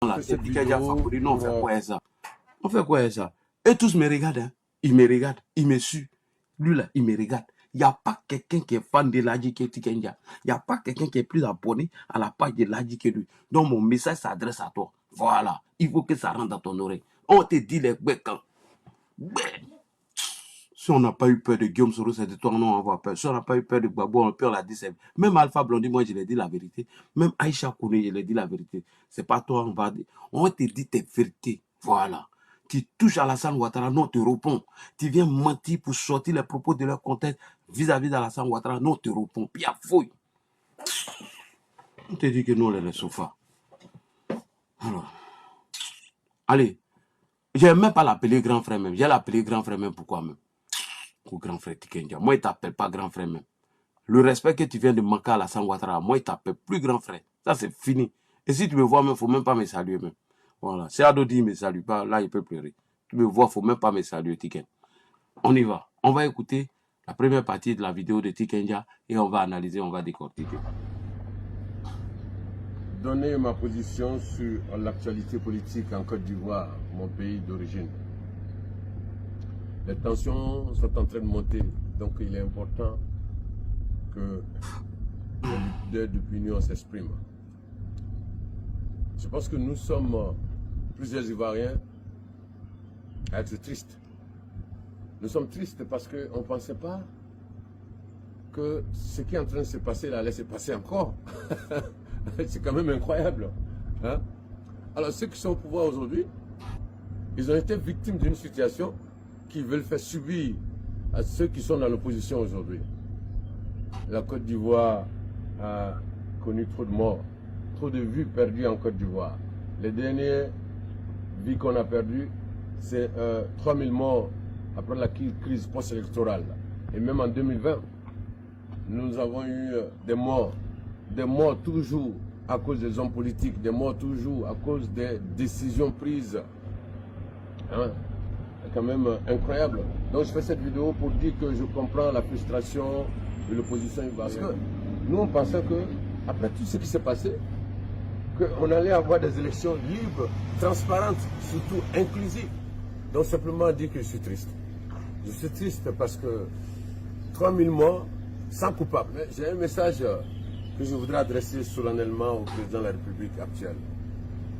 Là, c'est Tikenja Fakoli. Non, on fait quoi ça? On fait quoi ça? Et tous me regardent. Hein? Ils me regardent. Ils me suivent. Lui là, il me regarde. Il n'y a pas quelqu'un qui est fan de Ladji que Tikenja. Il n'y a pas quelqu'un qui est plus abonné à la page de Ladji que lui. Donc mon message s'adresse à toi. Voilà. Il faut que ça rentre dans ton oreille. On te dit les quand. Si on n'a pas eu peur de Guillaume Soro, c'est de toi, on va avoir peur. Si on n'a pas eu peur de Gbagbo, on peut la dire. Même Alpha Blondy, moi, je l'ai dit la vérité. Même Aïcha Kouné, je l'ai dit la vérité. C'est pas toi, on va dire. On te dit tes vérités. Voilà. Tu touches à Alassane Ouattara, non, te répond. Tu viens mentir pour sortir les propos de leur contexte vis-à-vis d'Alassane Ouattara, non, te répond. Puis il y a fouille. On te dit que nous, on est les sofas. Alors. Allez. Je n'ai même pas l'appelé grand frère même. J'ai l'appelé grand frère même. Pourquoi même? Pour grand frère Tikenja. Moi, il ne t'appelle pas grand frère même. Le respect que tu viens de manquer à Alassane Ouattara, moi, il t'appelle plus grand frère. Ça, c'est fini. Et si tu me vois, il ne faut même pas me saluer même. Voilà. Si Ado dit il ne me salue pas, là, il peut pleurer. Tu me vois, il ne faut même pas me saluer, Tiken. On y va. On va écouter la première partie de la vidéo de Tikenja et on va analyser, on va décortiquer. Donner ma position sur l'actualité politique en Côte d'Ivoire, mon pays d'origine. Les tensions sont en train de monter, donc il est important que les leaders d'opinion s'expriment. Je pense que nous sommes plusieurs Ivoiriens à être tristes. Nous sommes tristes parce qu'on ne pensait pas que ce qui est en train de se passer là allait se passer encore. C'est quand même incroyable. Hein? Alors ceux qui sont au pouvoir aujourd'hui, ils ont été victimes d'une situation qu'ils veulent faire subir à ceux qui sont dans l'opposition aujourd'hui. La Côte d'Ivoire a connu trop de morts, trop de vies perdues en Côte d'Ivoire. Les dernières vies qu'on a perdues, c'est 3000 morts après la crise post-électorale. Et même en 2020, nous avons eu des morts toujours à cause des hommes politiques, des morts toujours à cause des décisions prises. Hein? C'est quand même incroyable. Donc je fais cette vidéo pour dire que je comprends la frustration de l'opposition ivoirienne. Parce que nous on pensait que, après tout ce qui s'est passé, qu'on allait avoir des élections libres, transparentes, surtout inclusives. Donc simplement dire que je suis triste. Je suis triste parce que 3000 morts sans coupable. J'ai un message que je voudrais adresser solennellement au président de la République actuelle.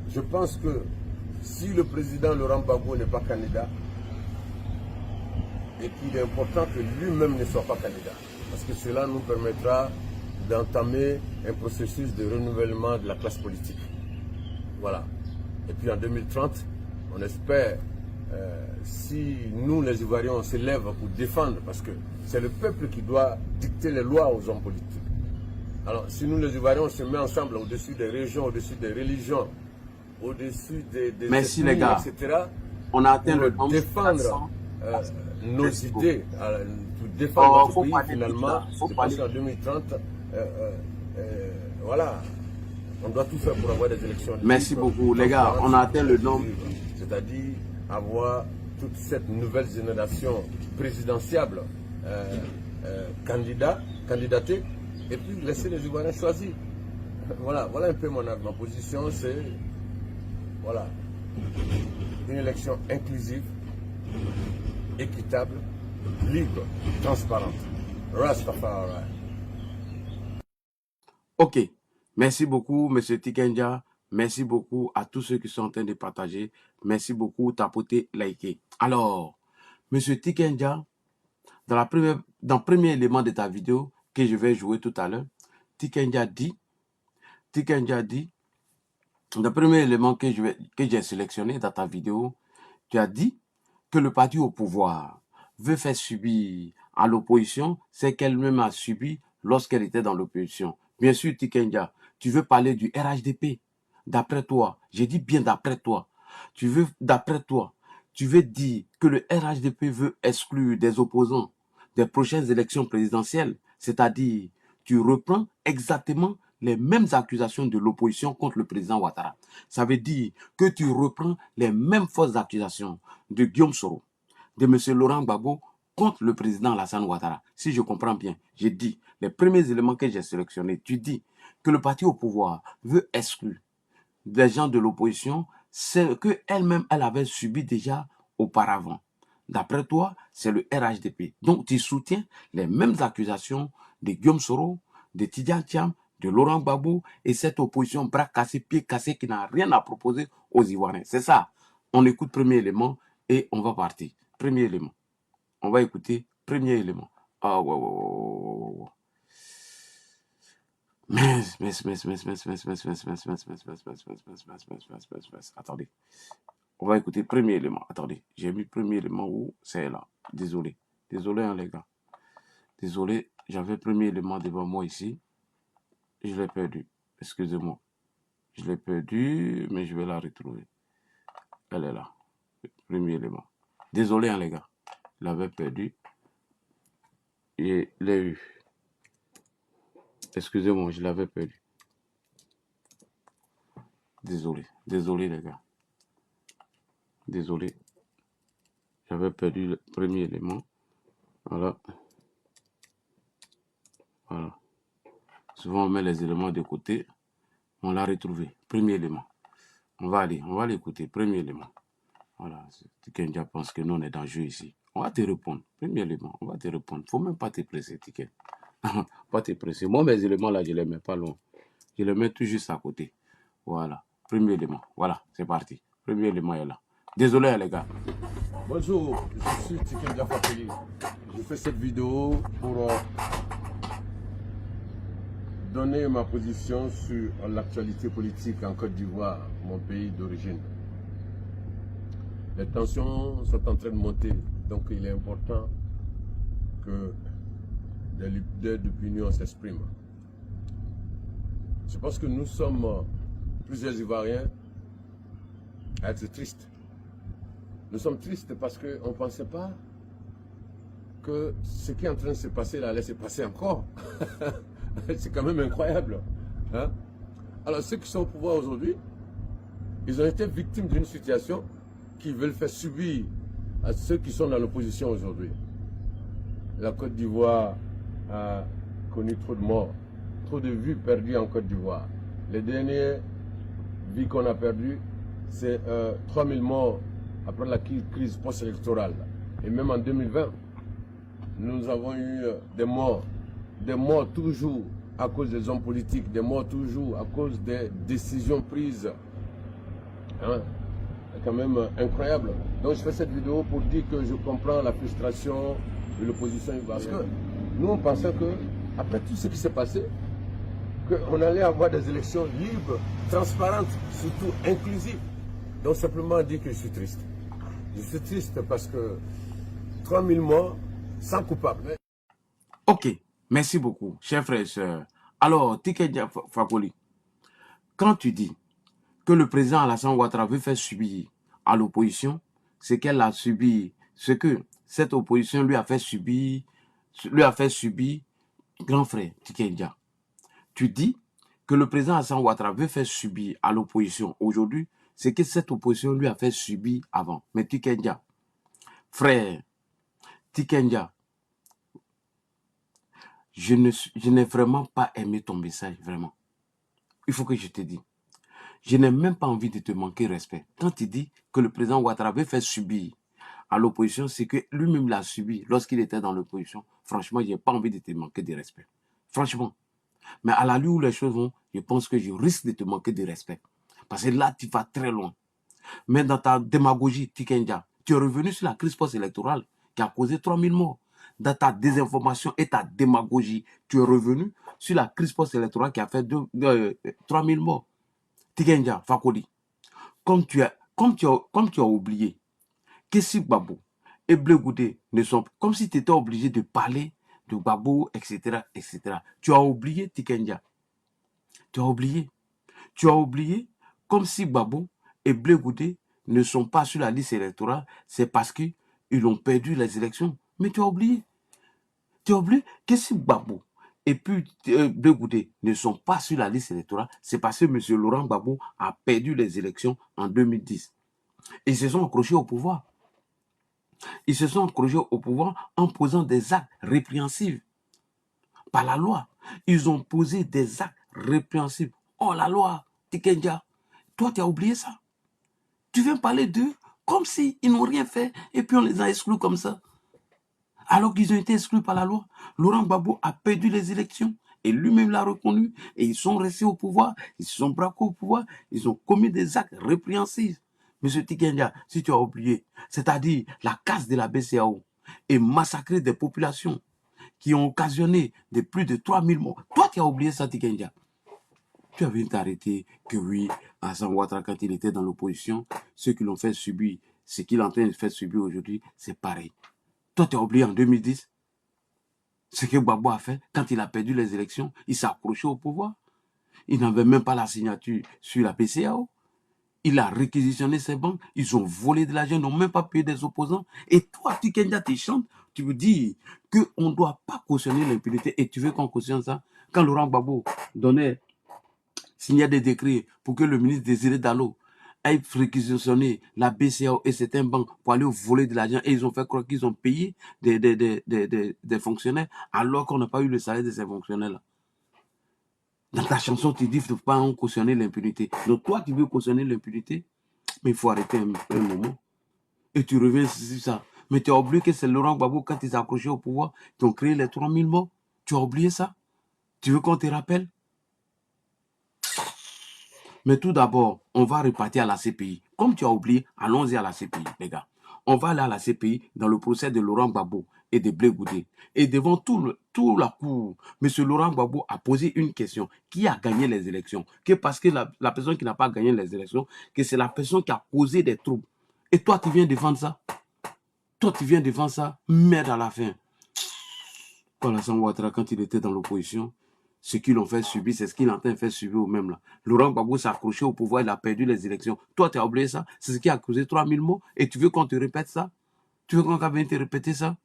Je pense que si le président Laurent Gbagbo n'est pas candidat, et qu'il est important que lui-même ne soit pas candidat, parce que cela nous permettra d'entamer un processus de renouvellement de la classe politique. Voilà. Et puis en 2030, on espère, si nous les Ivoiriens, on s'élève pour défendre, parce que c'est le peuple qui doit dicter les lois aux hommes politiques. Alors, si nous les Ivoiriens, on se met ensemble au-dessus des régions, au-dessus des religions, au-dessus des Merci ethnies, les gars. etc., on a atteint le pour défendre nos idées, pour défendre notre pays, finalement, je pense qu'en 2030, voilà, on doit tout faire pour avoir des élections libres. Merci beaucoup, les gars. On a atteint le nombre. C'est-à-dire avoir toute cette nouvelle génération présidentiable candidatée, et puis laisser les Ivoiriens choisir. Voilà un peu ma position, c'est voilà, une élection inclusive, équitable, libre, transparente. Rastafari. Ok. Merci beaucoup, M. Tikenja. Merci beaucoup à tous ceux qui sont en train de partager. Merci beaucoup, tapoter, liker. Alors, M. Tikenja, dans le premier élément de ta vidéo que je vais jouer tout à l'heure, Tikenja dit, dans le premier élément que j'ai sélectionné dans ta vidéo, tu as dit que le parti au pouvoir veut faire subir à l'opposition ce qu'elle-même a subi lorsqu'elle était dans l'opposition. Bien sûr, Tikenja, tu veux parler du RHDP. D'après toi, j'ai dit bien d'après toi. D'après toi, tu veux dire que le RHDP veut exclure des opposants des prochaines élections présidentielles. C'est-à-dire, tu reprends exactement les mêmes accusations de l'opposition contre le président Ouattara. Ça veut dire que tu reprends les mêmes fausses accusations de Guillaume Soro, de M. Laurent Gbagbo contre le président Alassane Ouattara. Si je comprends bien, j'ai dit, les premiers éléments que j'ai sélectionnés, tu dis que le parti au pouvoir veut exclure des gens de l'opposition, c'est qu'elle-même, elle avait subi déjà auparavant. D'après toi, c'est le RHDP. Donc, tu soutiens les mêmes accusations de Guillaume Soro, de Tidjane Thiam, de Laurent Gbagbo et cette opposition bras cassés, pieds cassés qui n'a rien à proposer aux Ivoiriens. C'est ça. On écoute premier élément et on va partir. Premier élément. On va écouter premier élément. Ah ouais, ouais, ouais, ouais, ouais. Attendez. On va écouter premier élément. Attendez. J'ai mis premier élément où c'est là. Désolé. Désolé, hein, les gars. Désolé. J'avais premier élément devant moi ici. Je l'ai perdu. Excusez-moi. Je l'ai perdu, mais je vais la retrouver. Elle est là. Premier élément. Désolé, hein, les gars. Je l'avais perdu. Et je l'ai eu. Excusez-moi, je l'avais perdu. Désolé. Désolé, les gars. Désolé. J'avais perdu le premier élément. Voilà. Voilà. Souvent, on met les éléments de côté. On l'a retrouvé. Premier élément. On va l'écouter. Premier élément. Voilà. Tikenja pense que nous, on est dans le jeu ici. On va te répondre. Premier élément. On va te répondre. Faut même pas te presser, Tiken. Pas te presser. Moi, mes éléments là, je les mets pas loin. Je les mets tout juste à côté. Voilà. Premier élément. Voilà. C'est parti. Premier élément est là. Désolé, les gars. Bonjour, je suis Tikenja Fakoli. Je fais cette vidéo pour donner ma position sur l'actualité politique en Côte d'Ivoire, mon pays d'origine. Les tensions sont en train de monter, donc il est important que les leaders d'opinion s'expriment. Je pense que nous sommes plusieurs Ivoiriens à être tristes. Nous sommes tristes parce qu'on ne pensait pas que ce qui est en train de se passer là allait se passer encore. C'est quand même incroyable. Hein? Alors ceux qui sont au pouvoir aujourd'hui, ils ont été victimes d'une situation qu'ils veulent faire subir à ceux qui sont dans l'opposition aujourd'hui. La Côte d'Ivoire a connu trop de morts, trop de vies perdues en Côte d'Ivoire. Les dernières vies qu'on a perdues, c'est 3000 morts après la crise post-électorale. Et même en 2020, nous avons eu des morts toujours à cause des hommes politiques, des morts toujours à cause des décisions prises. Hein? C'est quand même incroyable. Donc je fais cette vidéo pour dire que je comprends la frustration de l'opposition ivoirienne. Parce que nous on pensait que, après tout ce qui s'est passé, qu'on allait avoir des élections libres, transparentes, surtout inclusives. Donc simplement dire que je suis triste. Je suis triste parce que 3000 morts sans coupable. Ok, merci beaucoup, chers frères et sœurs. Alors, Tikenja Fakoli, quand tu dis que le président Alassane Ouattara veut faire subir à l'opposition ce qu'elle a subi, ce que cette opposition lui a fait subir, grand frère Tikenja, tu dis que le président Alassane Ouattara veut faire subir à l'opposition aujourd'hui ce que cette opposition lui a fait subir avant. Mais Tikenja, frère Tikenja, je n'ai vraiment pas aimé ton message, vraiment. Il faut que je te dise. Je n'ai même pas envie de te manquer respect. Quand tu dis que le président Ouattara veut faire subir à l'opposition, c'est que lui-même l'a subi lorsqu'il était dans l'opposition. Franchement, je n'ai pas envie de te manquer de respect. Franchement. Mais à la lueur où les choses vont, je pense que je risque de te manquer de respect. Parce que là, tu vas très loin. Mais dans ta démagogie, Tikenja, tu es revenu sur la crise post-électorale qui a causé 3000 morts. Dans ta désinformation et ta démagogie, tu es revenu sur la crise post-électorale qui a fait 3000 morts. Tikenja Fakoli, comme tu as oublié que si Gbagbo et Blé Goudé ne sont pas, comme si tu étais obligé de parler de Gbagbo, etc., etc. Tu as oublié, Tikenja. Tu as oublié. Tu as oublié comme si Gbagbo et Blé Goudé ne sont pas sur la liste électorale, c'est parce qu'ils ont perdu les élections. Mais tu as oublié. Tu as oublié que si Gbagbo et puis Blé Goudé ne sont pas sur la liste électorale, c'est parce que M. Laurent Gbagbo a perdu les élections en 2010. Ils se sont accrochés au pouvoir. Ils se sont accrochés au pouvoir en posant des actes répréhensibles. Par la loi, ils ont posé des actes répréhensibles. Oh la loi, Tikenja, Toi, tu as oublié ça. Tu viens parler d'eux comme s'ils n'ont rien fait et puis on les a exclus comme ça. Alors qu'ils ont été exclus par la loi. Laurent Gbagbo a perdu les élections et lui-même l'a reconnu et ils sont restés au pouvoir, ils se sont braqués au pouvoir, ils ont commis des actes répréhensibles. Monsieur Tikendia, si tu as oublié, c'est-à-dire la casse de la BCAO et massacrer des populations qui ont occasionné de plus de 3000 morts. Toi, tu as oublié ça, Tikendia. Tu avais t'arrêter que oui, Hassan Ouattara, quand il était dans l'opposition, ceux qui l'ont fait subir, ce qu'il est en train de faire subir aujourd'hui, c'est pareil. Toi, tu as oublié en 2010 ce que Gbagbo a fait quand il a perdu les élections. Il s'est accroché au pouvoir. Il n'avait même pas la signature sur la PCAO. Il a réquisitionné ses banques. Ils ont volé de l'argent, ils n'ont même pas payé des opposants. Et toi, Tikendia, tu chantes, tu veux dire qu'on ne doit pas cautionner l'impunité. Et tu veux qu'on cautionne ça? Quand Laurent Gbagbo signait des décrets pour que le ministre Désiré Dallo aille réquisitionner la BCAO et certaines banques pour aller voler de l'argent et ils ont fait croire qu'ils ont payé des fonctionnaires alors qu'on n'a pas eu le salaire de ces fonctionnaires-là. Dans ta chanson, tu dis qu'il ne faut pas cautionner l'impunité. Donc toi, tu veux cautionner l'impunité, mais il faut arrêter un moment. Et tu reviens sur ça. Mais tu as oublié que c'est Laurent Gbagbo, quand ils s'est accroché au pouvoir, qui ont créé les 3000 morts. Tu as oublié ça? Tu veux qu'on te rappelle? Mais tout d'abord, on va repartir à la CPI. Comme tu as oublié, allons-y à la CPI, les gars. On va aller à la CPI dans le procès de Laurent Gbagbo et de Blé Goudé. Et devant tout la cour, M. Laurent Gbagbo a posé une question. Qui a gagné les élections? Que parce que la personne qui n'a pas gagné les élections, que c'est la personne qui a causé des troubles. Et toi, tu viens défendre ça? Toi, tu viens défendre ça? Merde à la fin. Quand Alassane Ouattara, quand il était dans l'opposition, ce qu'ils l'ont fait subir, c'est ce qu'il est en train de faire subir au même là. Laurent Gbagbo s'est accroché au pouvoir, il a perdu les élections. Toi, tu as oublié ça? C'est ce qui a causé 3000 morts. Et tu veux qu'on te répète ça? Tu veux qu'on vienne te répéter ça?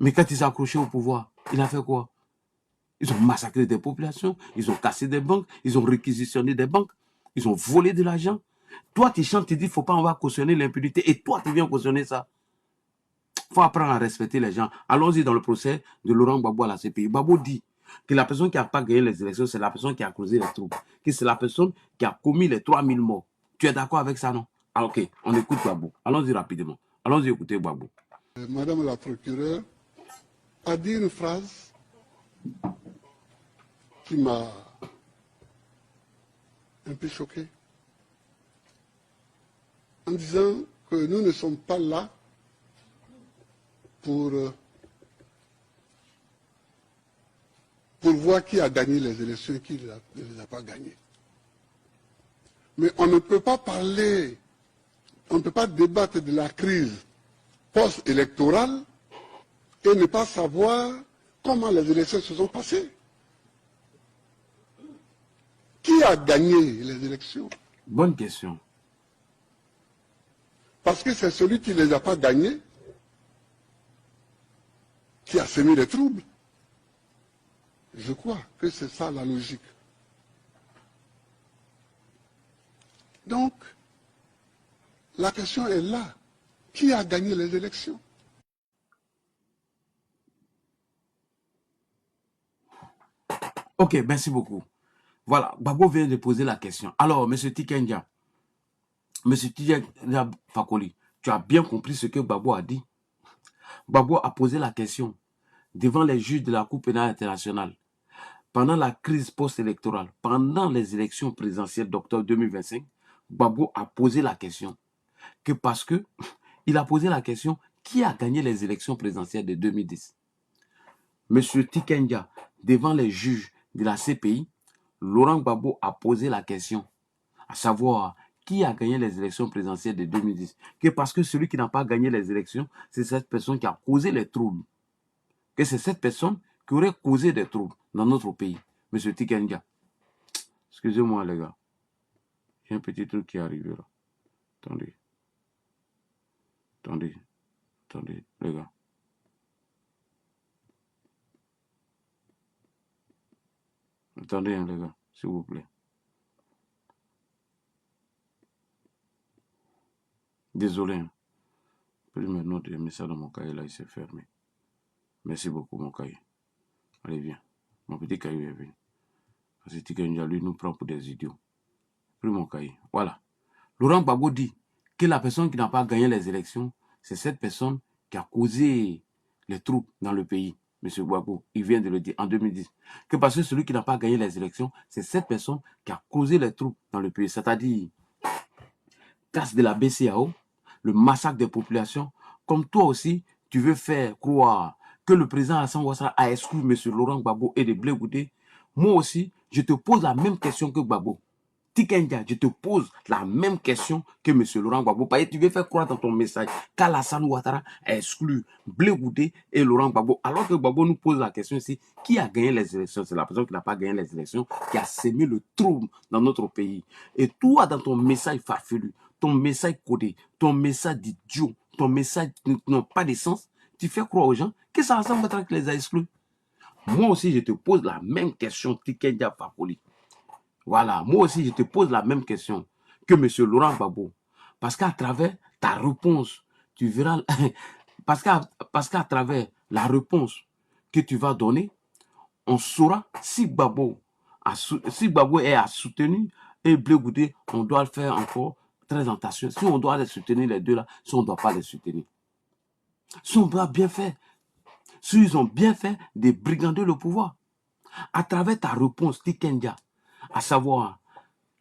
Mais quand il s'est accroché au pouvoir, il a fait quoi? Ils ont massacré des populations, ils ont cassé des banques, ils ont réquisitionné des banques, ils ont volé de l'argent. Toi, tu chantes, tu dis, faut pas, on va cautionner l'impunité. Et toi, tu viens cautionner ça. Il faut apprendre à respecter les gens. Allons-y dans le procès de Laurent Gbagbo à la CPI. Gbagbo dit que la personne qui n'a pas gagné les élections, c'est la personne qui a causé les troubles. Que c'est la personne qui a commis les 3000 morts. Tu es d'accord avec ça, non? Ah, ok, on écoute Gbagbo. Allons-y rapidement. Allons-y écouter Gbagbo. Madame la procureure a dit une phrase qui m'a un peu choqué. En disant que nous ne sommes pas là pour voir qui a gagné les élections et qui ne les a pas gagnées. Mais on ne peut pas parler, on ne peut pas débattre de la crise post-électorale et ne pas savoir comment les élections se sont passées. Qui a gagné les élections? Bonne question. Parce que c'est celui qui ne les a pas gagnées qui a semé les troubles. Je crois que c'est ça la logique. Donc, la question est là. Qui a gagné les élections? Ok, merci beaucoup. Voilà, Gbagbo vient de poser la question. Alors, M. Tikendia Fakoli, tu as bien compris ce que Gbagbo a dit. Gbagbo a posé la question devant les juges de la Cour pénale internationale. Pendant la crise post-électorale, pendant les élections présidentielles d'octobre 2025, Gbagbo a posé la question que parce que il a posé la question qui a gagné les élections présidentielles de 2010. Monsieur Tikendia, devant les juges de la CPI, Laurent Gbagbo a posé la question, à savoir qui a gagné les élections présidentielles de 2010. Que parce que celui qui n'a pas gagné les élections, c'est cette personne qui a causé les troubles. Que c'est cette personne qui aurait causé des troubles dans notre pays. Monsieur Tikendia. Excusez-moi les gars. J'ai un petit truc qui est arrivé là. Attendez, les gars. Attendez, hein, les gars, s'il vous plaît. Désolé. Hein. Je peux maintenant de mettre ça dans mon cahier là, il s'est fermé. Merci beaucoup, mon cahier. Allez, viens. Mon petit cahier est venu. Parce que Tikendia, lui, nous prend pour des idiots. pris mon cahier. Voilà. Laurent Gbagbo dit que la personne qui n'a pas gagné les élections, c'est cette personne qui a causé les troubles dans le pays. Monsieur Gbagbo, il vient de le dire en 2010. Que parce que celui qui n'a pas gagné les élections, c'est cette personne qui a causé les troubles dans le pays. C'est-à-dire, casse de la BCAO, le massacre des populations. Comme toi aussi, tu veux faire croire que le président Alassane Ouattara a exclu M. Laurent Gbagbo et de Blé Goudé. Moi aussi, je te pose la même question que Gbagbo. Tikendia, je te pose la même question que M. Laurent Gbagbo. Parce que tu veux faire croire dans ton message qu'Alassane Ouattara a exclu Blé Goudé et Laurent Gbagbo. Alors que Gbagbo nous pose la question ici, qui a gagné les élections? C'est la personne qui n'a pas gagné les élections, qui a sémé le trouble dans notre pays. Et toi, dans ton message farfelu, ton message codé, ton message d'idiot, ton message qui n'a pas de sens, tu fais croire aux gens que c'est Alassane Ouattara qui les a exclus. Moi aussi, je te pose la même question, Tikendia Fakoli. Voilà, moi aussi, je te pose la même question que M. Laurent Gbagbo. Parce qu'à travers ta réponse, tu verras, parce qu'à travers la réponse que tu vas donner, on saura si Gbagbo est à soutenir et Blé Goudé, on doit le faire encore très attention. Si on doit les soutenir les deux là, si on ne doit pas les soutenir. Si on doit bien faire, si ils ont bien fait de brigander le pouvoir. À travers ta réponse, Tikendia, à savoir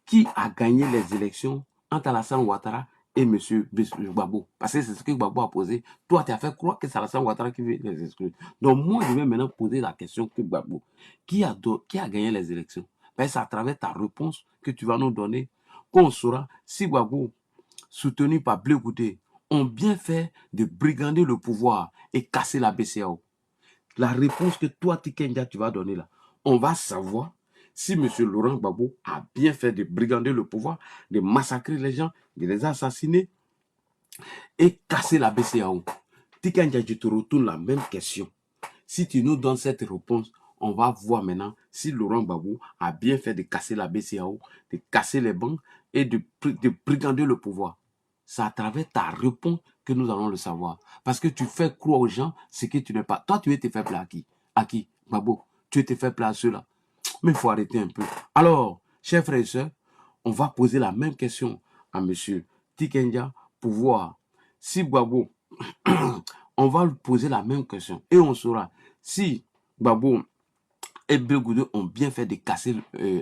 qui a gagné les élections entre Alassane Ouattara et M. Gbagbo. Parce que c'est ce que Gbagbo a posé. Toi, tu as fait croire que c'est Alassane Ouattara qui veut les exclure. Donc moi, je vais maintenant poser la question que Gbagbo. Qui a gagné les élections? Ben, c'est à travers ta réponse que tu vas nous donner qu'on saura si Gbagbo, soutenu par Blé Goudé, ont bien fait de brigander le pouvoir et casser la BCAO. La réponse que toi, Tikendia, tu vas donner là, on va savoir si M. Laurent Gbagbo a bien fait de brigander le pouvoir, de massacrer les gens, de les assassiner et casser la BCAO. Tikendia, je te retourne la même question. Si tu nous donnes cette réponse, on va voir maintenant si Laurent Gbagbo a bien fait de casser la BCAO, de casser les banques et de brigander le pouvoir. C'est à travers ta réponse que nous allons le savoir. Parce que tu fais croire aux gens ce que tu n'es pas. Toi, tu étais faible à qui? À qui, Gbagbo? Tu étais faible à ceux-là. Mais il faut arrêter un peu. Alors, chers frères et sœurs, on va poser la même question à M. Tikendia pour voir si Gbagbo, on va lui poser la même question et on saura si Gbagbo et Blé Goudé ont bien fait de casser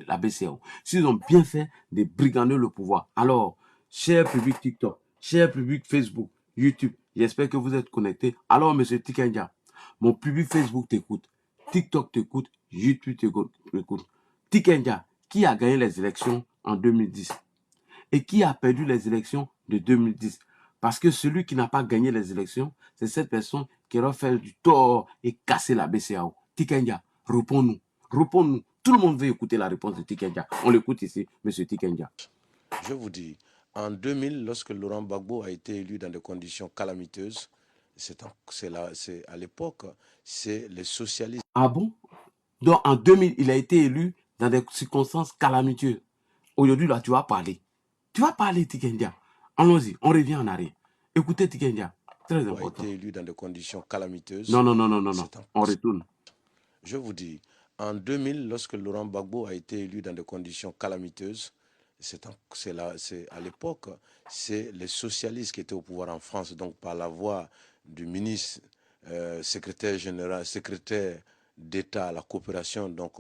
la BCAO, s'ils ont bien fait de brigander le pouvoir. Alors, cher public TikTok, cher public Facebook, YouTube, j'espère que vous êtes connectés. Alors, M. Tikendia, mon public Facebook t'écoute, TikTok t'écoute, YouTube t'écoute. Tikendia, qui a gagné les élections en 2010 et qui a perdu les élections de 2010? Parce que celui qui n'a pas gagné les élections, c'est cette personne qui aura fait du tort et casser la BCAO. Tikendia, réponds-nous. Réponds-nous. Tout le monde veut écouter la réponse de Tikendia. On l'écoute ici, M. Tikendia. Je vous dis, en 2000, lorsque Laurent Gbagbo a été élu dans des conditions calamiteuses, à l'époque, c'est les socialistes. Ah bon? Donc en 2000, il a été élu dans des circonstances calamiteuses. Aujourd'hui, là, tu vas parler. Tu vas parler, Tikendia. Allons-y, on revient en arrière. Écoutez, Tikendia. Très important. A été élu dans des conditions calamiteuses. Non. On retourne. Je vous dis, en 2000, lorsque Laurent Gbagbo a été élu dans des conditions calamiteuses, à l'époque, c'est les socialistes qui étaient au pouvoir en France, donc par la voix du ministre secrétaire d'État à la coopération, donc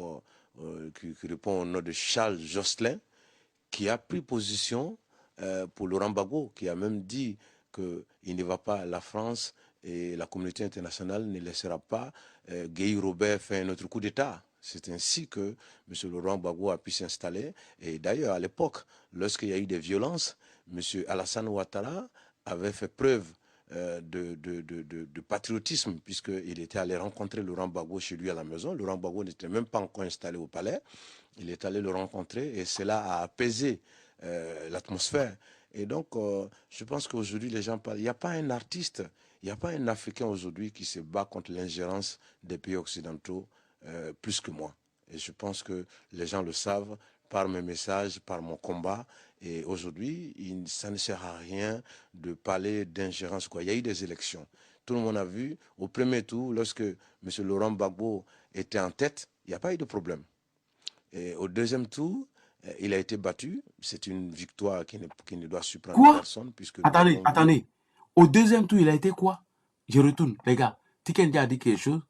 qui répond au nom de Charles Jocelyn, qui a pris position pour Laurent Gbagbo, qui a même dit qu'il ne va pas à la France et la communauté internationale ne laissera pas Guy Robert faire un autre coup d'État. C'est ainsi que M. Laurent Gbagbo a pu s'installer. Et d'ailleurs, à l'époque, lorsqu'il y a eu des violences, M. Alassane Ouattara avait fait preuve de patriotisme, puisqu'il était allé rencontrer Laurent Gbagbo chez lui à la maison. Laurent Gbagbo n'était même pas encore installé au palais. Il est allé le rencontrer et cela a apaisé l'atmosphère. Et donc, je pense qu'aujourd'hui, les gens parlent. Il n'y a pas un artiste, il n'y a pas un Africain aujourd'hui qui se bat contre l'ingérence des pays occidentaux plus que moi. Et je pense que les gens le savent par mes messages, par mon combat. Et aujourd'hui, ça ne sert à rien de parler d'ingérence. Il y a eu des élections. Tout le monde a vu, au premier tour, lorsque M. Laurent Gbagbo était en tête, il n'y a pas eu de problème. Et au deuxième tour, il a été battu. C'est une victoire qui ne doit surprendre Quoi? personne, puisque nous Attendez, avons vu. attendez. Au deuxième tour, il a été quoi? Je retourne, les gars. Tikendi a dit quelque chose.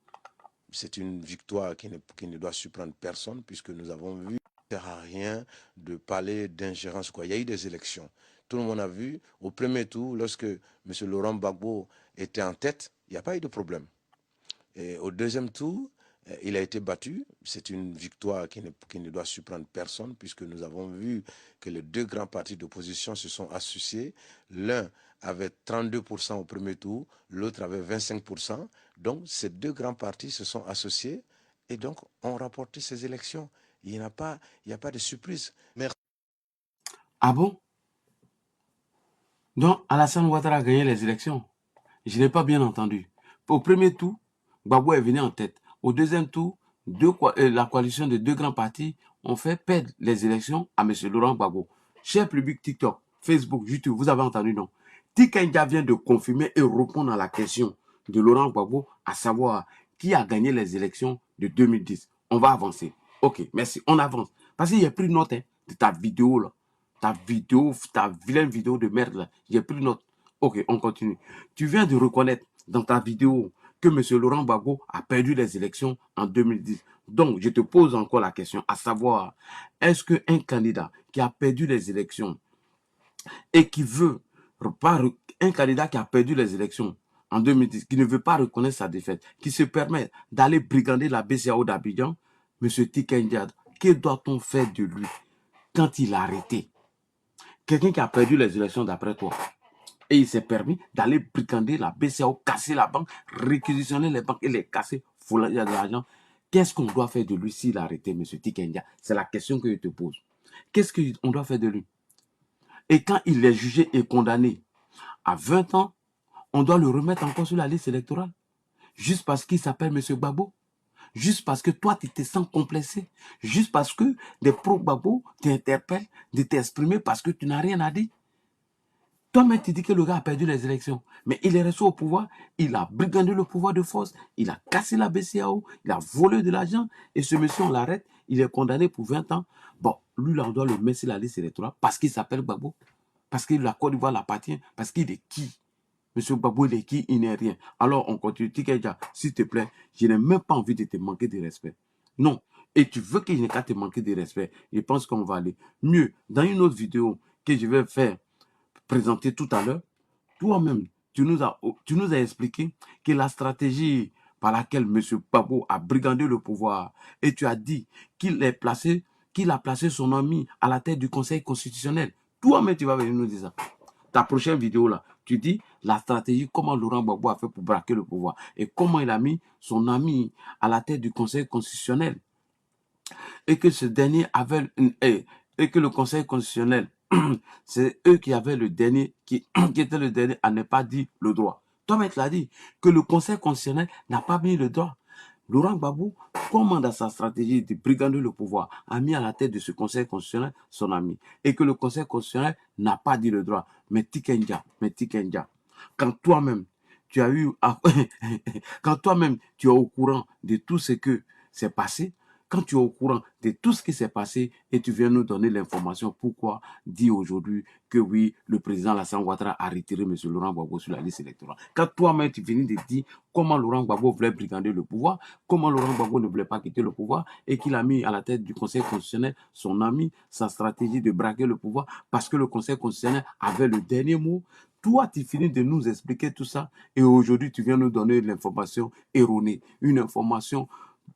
C'est une victoire qui ne doit surprendre personne, puisque nous avons vu. Ça ne sert à rien de parler d'ingérence. Il y a eu des élections. Tout le monde a vu, au premier tour, lorsque M. Laurent Gbagbo était en tête, il n'y a pas eu de problème. Et au deuxième tour, il a été battu. C'est une victoire qui ne doit surprendre personne, puisque nous avons vu que les deux grands partis d'opposition se sont associés. L'un avait 32% au premier tour, l'autre avait 25%. Donc, ces deux grands partis se sont associés et donc ont rapporté ces élections. Il n'y a pas de surprise. Merci. Ah bon? Donc, Alassane Ouattara a gagné les élections. Je n'ai pas bien entendu. Au premier tour, Gbagbo est venu en tête. Au deuxième tour, la coalition de deux grands partis ont fait perdre les élections à M. Laurent Gbagbo. Cher public TikTok, Facebook, YouTube, vous avez entendu, non? Tikenja vient de confirmer et répondre à la question de Laurent Gbagbo, à savoir qui a gagné les élections de 2010. On va avancer. Ok, merci. On avance. Parce qu'il y a pris note de ta vidéo là. Ta vilaine vidéo de merde là. J'ai pris note. Ok, on continue. Tu viens de reconnaître dans ta vidéo que M. Laurent Gbagbo a perdu les élections en 2010. Donc, je te pose encore la question, à savoir, est-ce qu'un candidat qui a perdu les élections et qui veut un candidat qui a perdu les élections en 2010, qui ne veut pas reconnaître sa défaite, qui se permet d'aller brigander la BCAO d'Abidjan, M. Tikenja, que doit-on faire de lui quand il a arrêté? Quelqu'un qui a perdu les élections d'après toi, et il s'est permis d'aller brigander la BCAO, casser la banque, réquisitionner les banques et les casser, voler de l'argent. Qu'est-ce qu'on doit faire de lui s'il a arrêté, M. Tikenja? C'est la question que je te pose. Qu'est-ce qu'on doit faire de lui? Et quand il est jugé et condamné à 20 ans, on doit le remettre encore sur la liste électorale. Juste parce qu'il s'appelle M. Gbagbo. Juste parce que toi, tu te sens complexé. Juste parce que des pro-Gbagbo t'interpellent de t'exprimer parce que tu n'as rien à dire. Toi-même, tu dis que le gars a perdu les élections. Mais il est resté au pouvoir. Il a brigandé le pouvoir de force. Il a cassé la BCAO. Il a volé de l'argent. Et ce monsieur, on l'arrête. Il est condamné pour 20 ans. Bon, lui, là, on doit le mettre sur la liste électorale parce qu'il s'appelle Gbagbo. Parce que la Côte d'Ivoire l'appartient. Parce qu'il est qui? Monsieur Gbagbo, il est qui? Il n'est rien. Alors, on continue. Tikenja, s'il te plaît, je n'ai même pas envie de te manquer de respect. Non. Et tu veux que je n'ai qu'à te manquer de respect. Je pense qu'on va aller mieux. Dans une autre vidéo que je vais faire, présenter tout à l'heure, toi-même, tu nous as expliqué que la stratégie par laquelle M. Gbagbo a brigandé le pouvoir, et tu as dit qu'il a placé son ami à la tête du Conseil constitutionnel. Toi-même, tu vas venir nous dire ça. Ta prochaine vidéo là, tu dis la stratégie, comment Laurent Gbagbo a fait pour braquer le pouvoir et comment il a mis son ami à la tête du Conseil constitutionnel. Et que ce dernier avait et que le Conseil constitutionnel, c'est eux qui avaient le dernier, qui était le dernier à ne pas dire le droit. Toi-même, tu l'as dit, que le Conseil constitutionnel n'a pas mis le droit. Laurent Gbagbo, comment dans sa stratégie de brigander le pouvoir, a mis à la tête de ce Conseil constitutionnel son ami. Et que le Conseil constitutionnel n'a pas dit le droit. Mais Tikenja, quand toi-même, tu as eu, quand toi-même, tu es au courant de tout ce que s'est passé, quand tu es au courant de tout ce qui s'est passé et tu viens nous donner l'information, pourquoi dire aujourd'hui que oui, le président Alassane Ouattara a retiré M. Laurent Gbagbo sur la liste électorale. Quand toi-même, tu viens de dire comment Laurent Gbagbo voulait brigander le pouvoir, comment Laurent Gbagbo ne voulait pas quitter le pouvoir et qu'il a mis à la tête du Conseil constitutionnel son ami, sa stratégie de braquer le pouvoir parce que le Conseil constitutionnel avait le dernier mot. Toi, tu finis de nous expliquer tout ça et aujourd'hui, tu viens nous donner l'information erronée, une information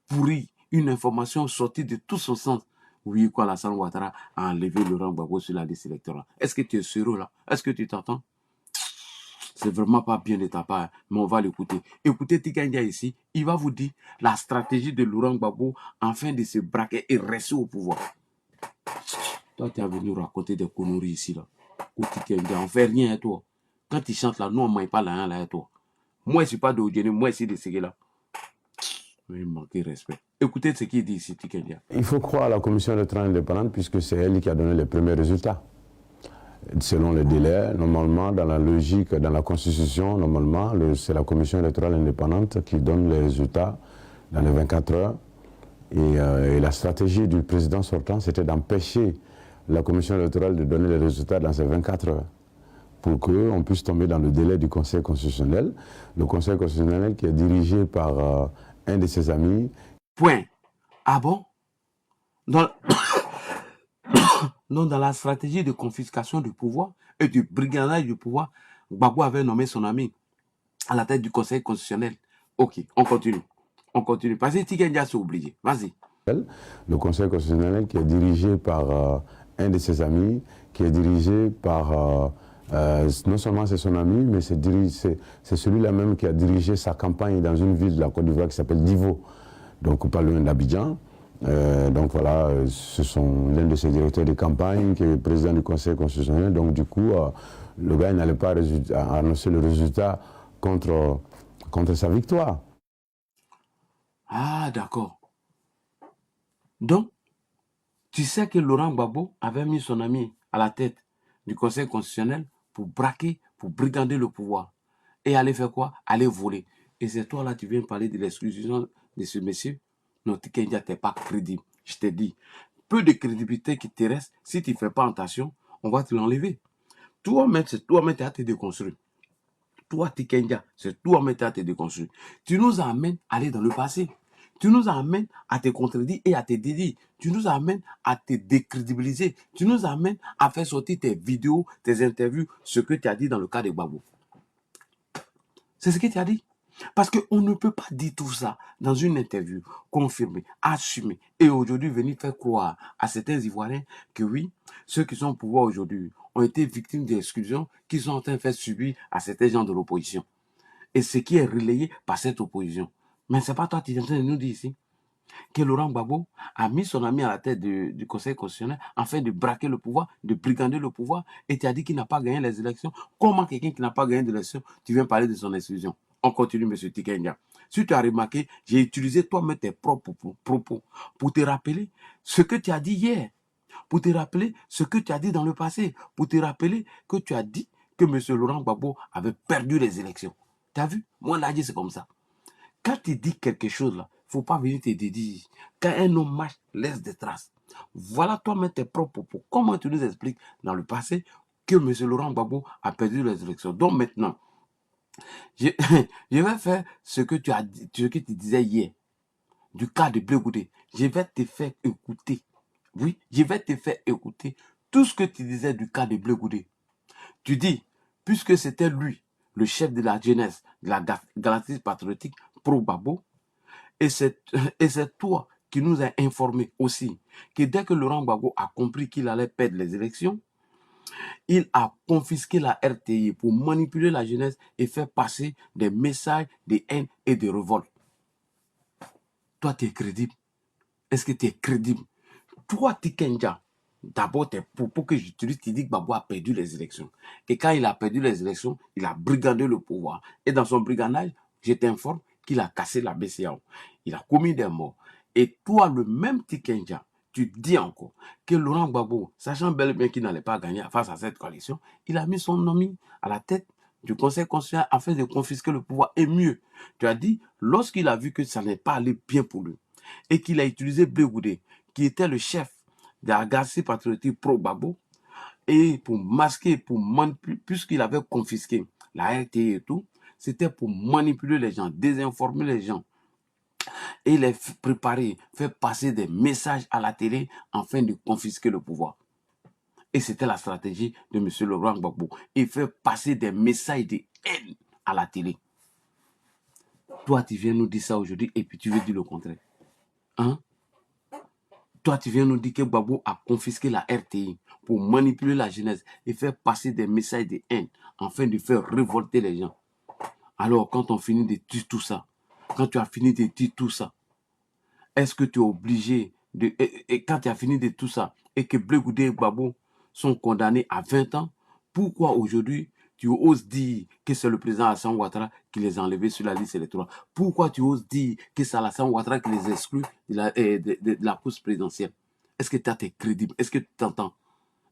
pourrie, une information sortie de tout son sens. Oui, quoi, Alassane Ouattara a enlevé Laurent Gbagbo sur la liste électorale. Est-ce que tu es sérieux là? Est-ce que tu t'entends? C'est vraiment pas bien de ta part, mais on va l'écouter. Écoutez Tikenja ici, il va vous dire la stratégie de Laurent Gbagbo afin de se braquer et rester au pouvoir. Toi, tu es venu raconter des conneries ici là. Ou Tikenja, on fait rien à toi. Quand tu chantes là, nous on ne mange pas la là à toi. Moi, je ne suis pas d'Odjene, moi, je suis de Séguéla. Il manque de respect. Écoutez ce qu'il dit ici, Tikenja. Il faut croire à la commission électorale indépendante puisque c'est elle qui a donné les premiers résultats. Selon les délais, normalement, dans la logique, dans la Constitution, normalement, c'est la commission électorale indépendante qui donne les résultats dans les 24 heures. Et la stratégie du président sortant, c'était d'empêcher la commission électorale de donner les résultats dans ces 24 heures, pour qu'on puisse tomber dans le délai du Conseil constitutionnel. Le Conseil constitutionnel qui est dirigé par un de ses amis. Point. Ah bon? Non, dans la stratégie de confiscation du pouvoir et du brigandage du pouvoir, Gbagbo avait nommé son ami à la tête du Conseil constitutionnel. Ok, on continue. On continue. Parce que Tikenja s'est obligé. Vas-y. Le Conseil constitutionnel qui est dirigé par un de ses amis, qui est dirigé par... non seulement c'est son ami, mais c'est celui-là même qui a dirigé sa campagne dans une ville de la Côte d'Ivoire qui s'appelle Divo, donc pas loin d'Abidjan. Donc voilà, ce sont l'un de ses directeurs de campagne qui est président du Conseil constitutionnel. Donc du coup, le gars n'allait pas annoncer le résultat contre sa victoire. Ah, d'accord. Donc, tu sais que Laurent Gbagbo avait mis son ami à la tête du Conseil constitutionnel pour braquer, pour brigander le pouvoir. Et aller faire quoi? Aller voler. Et c'est toi là, tu viens parler de l'exclusion de ce monsieur. Non, Tikenja, t'es pas crédible. Je te dis, peu de crédibilité qui te reste, si tu ne fais pas attention, on va te l'enlever. Toi-même, c'est toi-même qui as te déconstruire. Toi, Tikenja, c'est toi-même qui as te déconstruire. Tu nous amènes à aller dans le passé. Tu nous amènes à te contredire et à te dédire. Tu nous amènes à te décrédibiliser. Tu nous amènes à faire sortir tes vidéos, tes interviews, ce que tu as dit dans le cas de Gbagbo. C'est ce que tu as dit. Parce qu'on ne peut pas dire tout ça dans une interview, confirmer, assumer, et aujourd'hui venir faire croire à certains Ivoiriens que oui, ceux qui sont au pouvoir aujourd'hui ont été victimes d'exclusion qu'ils sont en train de faire subir à certains gens de l'opposition. Et ce qui est relayé par cette opposition. Mais ce n'est pas toi qui es en train de nous dire ici que Laurent Gbagbo a mis son ami à la tête du Conseil constitutionnel afin de braquer le pouvoir, de brigander le pouvoir, et tu as dit qu'il n'a pas gagné les élections. Comment quelqu'un qui n'a pas gagné l'élection, tu viens parler de son exclusion? On continue, M. Tikenja. Si tu as remarqué, j'ai utilisé toi-même tes propres propos pour te rappeler ce que tu as dit hier, pour te rappeler ce que tu as dit dans le passé, pour te rappeler que tu as dit que M. Laurent Gbagbo avait perdu les élections. Tu as vu? Moi, là, c'est comme ça. Quand tu dis quelque chose, là, il ne faut pas venir te dédier. Quand un homme marche, laisse des traces. Voilà toi-même tes propres propos. Comment tu nous expliques dans le passé que M. Laurent Gbagbo a perdu les élections? Donc maintenant, je vais faire ce que tu as dit, ce que tu disais hier, du cas de Blé Goudé. Je vais te faire écouter. Oui, je vais te faire écouter tout ce que tu disais du cas de Blé Goudé. Tu dis, puisque c'était lui, le chef de la jeunesse de la Galaxie patriotique pro-Gbagbo, et c'est toi qui nous a informé aussi que dès que Laurent Gbagbo a compris qu'il allait perdre les élections, il a confisqué la RTI pour manipuler la jeunesse et faire passer des messages de haine et de révolte. Toi, tu es crédible. Est-ce que tu es crédible? Toi, Tikenja, d'abord, tes propos que j'utilise, tu dis que Gbagbo a perdu les élections. Et quand il a perdu les élections, il a brigandé le pouvoir. Et dans son brigandage, je t'informe qu'il a cassé la BCEAO. Il a commis des morts. Et toi, le même Tikenja, tu dis encore que Laurent Gbagbo, sachant bel et bien qu'il n'allait pas gagner face à cette coalition, il a mis son ami à la tête du Conseil constitutionnel afin de confisquer le pouvoir. Et mieux, tu as dit, lorsqu'il a vu que ça n'est pas allé bien pour lui, et qu'il a utilisé Blé Goudé, qui était le chef de la Galaxie patriotique pro-Gbagbo, et pour masquer, pour manipuler, puisqu'il avait confisqué la RTI et tout, c'était pour manipuler les gens, désinformer les gens, et les préparer, faire passer des messages à la télé afin de confisquer le pouvoir. Et c'était la stratégie de M. Laurent Gbagbo. Il fait passer des messages de haine à la télé. Toi, tu viens nous dire ça aujourd'hui et puis tu veux dire le contraire. Hein? Toi, tu viens nous dire que Gbagbo a confisqué la RTI pour manipuler la jeunesse et faire passer des messages de haine afin de faire révolter les gens. Alors, quand on finit de dire tout ça, quand tu as fini de dire tout ça, est-ce que tu es obligé de... Et quand tu as fini de tout ça et que Blé Goudé et Gbagbo sont condamnés à 20 ans, pourquoi aujourd'hui tu oses dire que c'est le président Alassane Ouattara qui les a enlevés sur la liste électorale? Pourquoi tu oses dire que c'est Alassane Ouattara qui les exclut de la course présidentielle? Est-ce que tu es crédible? Est-ce que tu t'entends?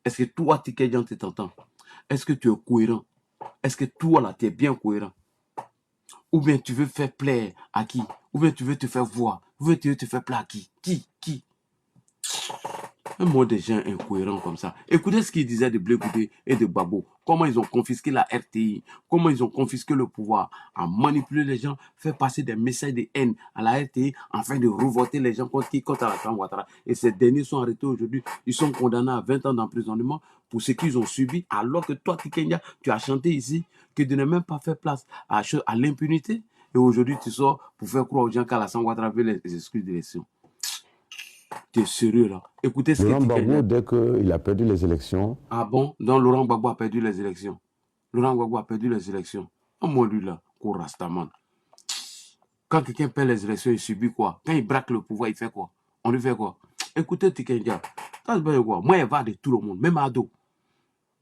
Est-ce que toi, Tikenja, tu t'entends? Est-ce que tu es cohérent? Est-ce que toi, là, tu es bien cohérent? Ou bien tu veux faire plaire à qui? Ou bien tu veux te faire voir? Ou bien tu veux te faire plaire à qui? Qui Un mot de gens incohérents comme ça. Écoutez ce qu'ils disaient de Blé Goudé et de Gbagbo. Comment ils ont confisqué la RTI. Comment ils ont confisqué le pouvoir. À manipuler les gens. Faire passer des messages de haine à la RTI. Afin de revoter les gens contre Alassane Ouattara. Et ces derniers sont arrêtés aujourd'hui. Ils sont condamnés à 20 ans d'emprisonnement pour ce qu'ils ont subi. Alors que toi, Tikenya, tu as chanté ici que de ne même pas faire place à l'impunité. Et aujourd'hui, tu sors pour faire croire aux gens qu'Alassane Ouattara veut les excuses d'élection. Tu es sérieux là? Écoutez ce que Laurent dit Gbagbo, dès qu'il a perdu les élections. Ah bon? Donc Laurent Gbagbo a perdu les élections. Laurent Gbagbo a perdu les élections. Oh moi lui là, Kourastaman. Quand quelqu'un perd les élections, il subit quoi? Quand il braque le pouvoir, il fait quoi? On lui fait quoi? Écoutez Tikendia, moi il va de tout le monde, même Ado.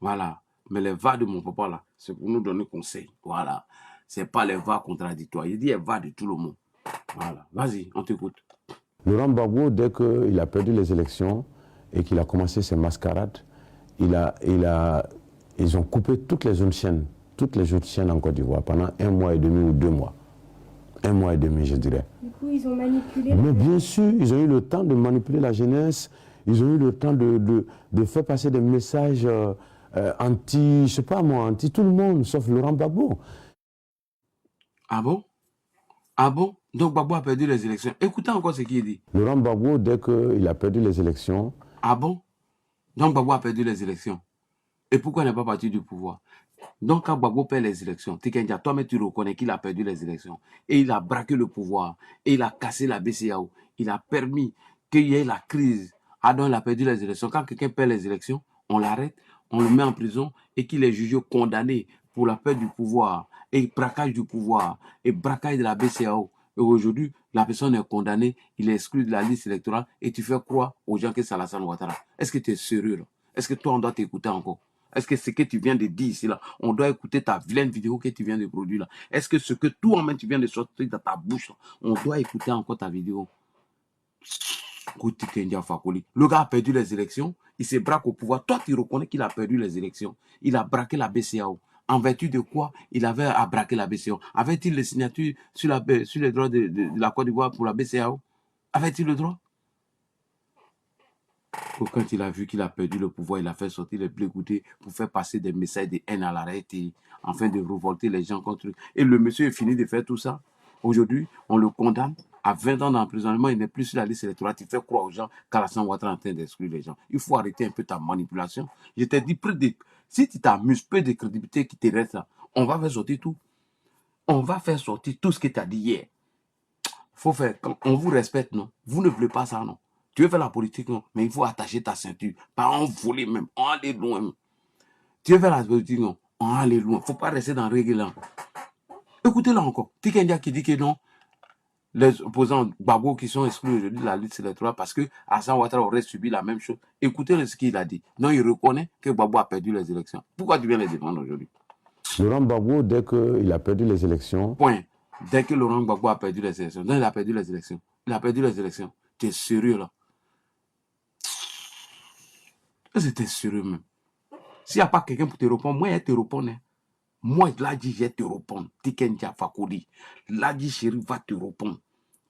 Voilà. Mais les va de mon papa là, c'est pour nous donner conseil. Voilà. C'est pas les va contradictoires. Il dit elle va de tout le monde. Voilà. Vas-y, on t'écoute. Laurent Gbagbo, dès qu'il a perdu les élections et qu'il a commencé ses mascarades, ils ont coupé toutes les autres chaînes en Côte d'Ivoire pendant 1 mois et demi ou 2 mois. 1 mois et demi, je dirais. Du coup, ils ont manipulé. Mais bien sûr, ils ont eu le temps de manipuler la jeunesse, ils ont eu le temps de faire passer des messages anti, je sais pas moi, anti tout le monde, sauf Laurent Gbagbo. Ah bon? Ah bon? Donc Gbagbo a perdu les élections. Écoutez encore ce qu'il dit. Laurent Gbagbo, dès qu'il a perdu les élections. Ah bon? Donc Gbagbo a perdu les élections. Et pourquoi il n'est pas parti du pouvoir? Donc quand Gbagbo perd les élections, Tikendia, toi-même tu reconnais qu'il a perdu les élections. Et il a braqué le pouvoir. Et il a cassé la BCAO. Il a permis qu'il y ait la crise. Ah donc il a perdu les élections. Quand quelqu'un perd les élections, on l'arrête, on le met en prison et qu'il est jugé condamné pour la perte du pouvoir et braquage du pouvoir et braquage de la BCAO. Et aujourd'hui, la personne est condamnée, il est exclu de la liste électorale et tu fais croire aux gens que c'est Alassane Ouattara. Est-ce que tu es sérieux là? Est-ce que toi, on doit t'écouter encore? Est-ce que ce que tu viens de dire ici là, on doit écouter ta vilaine vidéo que tu viens de produire là? Est-ce que ce que toi-même tu viens de sortir dans ta bouche là, on doit écouter encore ta vidéo? Le gars a perdu les élections, il se braque au pouvoir. Toi, tu reconnais qu'il a perdu les élections. Il a braqué la BCAO. En vertu de quoi il avait à braquer la BCAO? Avait-il les signatures sur les droits de la Côte d'Ivoire pour la BCAO? Avait-il le droit? Quand il a vu qu'il a perdu le pouvoir, il a fait sortir les Blé Goudé pour faire passer des messages de haine à la RTI, afin de révolter les gens contre lui. Et le monsieur est fini de faire tout ça. Aujourd'hui, on le condamne à 20 ans d'emprisonnement, il n'est plus sur la liste électorale. Tu fais croire aux gens qu'Alassane Ouattara est en train d'exclure les gens. Il faut arrêter un peu ta manipulation. Je t'ai dit, si tu t'amuses, peu de crédibilité qui te reste là, on va faire sortir tout. On va faire sortir tout ce que tu as dit hier. Faut faire, on vous respecte, non? Vous ne voulez pas ça, non? Tu veux faire la politique, non? Mais il faut attacher ta ceinture. Pas en voler même, en aller loin même. Tu veux faire la politique, non? En aller loin. Il ne faut pas rester dans le règle là. Écoutez là encore. Tikendia qui dit que non, les opposants Gbagbo qui sont exclus aujourd'hui de la liste électorale parce que Alassane Ouattara aurait subi la même chose. Écoutez ce qu'il a dit. Non, il reconnaît que Gbagbo a perdu les élections. Pourquoi tu viens les défendre aujourd'hui? Laurent Gbagbo, dès qu'il a perdu les élections. Point. Dès que Laurent Gbagbo a perdu les élections. Non, il a perdu les élections. Il a perdu les élections. Tu es sérieux là? C'était sérieux même. S'il n'y a pas quelqu'un pour te répondre, moi, je te réponds. Moi, là, je vais te répondre. Tikendia Fakoli. Là, chéri va te répondre.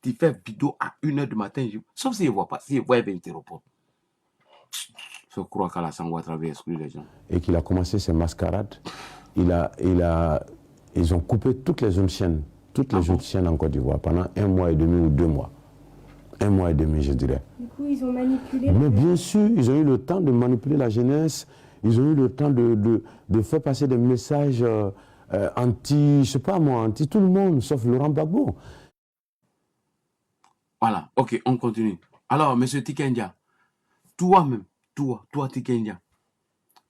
Tu fais vidéo à 1h du matin. Sauf s'il ne voit pas. S'il voit, il va te répondre. Je crois qu'Alassane Ouattara avait exclu les gens. Et qu'il a commencé ses mascarades, ils ont coupé toutes les autres chaînes. Chaînes en Côte d'Ivoire pendant 1 mois et demi ou 2 mois. 1 mois et demi, je dirais. Du coup, ils ont manipulé. Mais bien sûr, ils ont eu le temps de manipuler la jeunesse, ils ont eu le temps de faire passer des messages anti, je sais pas moi, anti tout le monde, sauf Laurent Gbagbo. Voilà, ok, on continue. Alors, M. Tikendia, toi-même, toi Tikendia,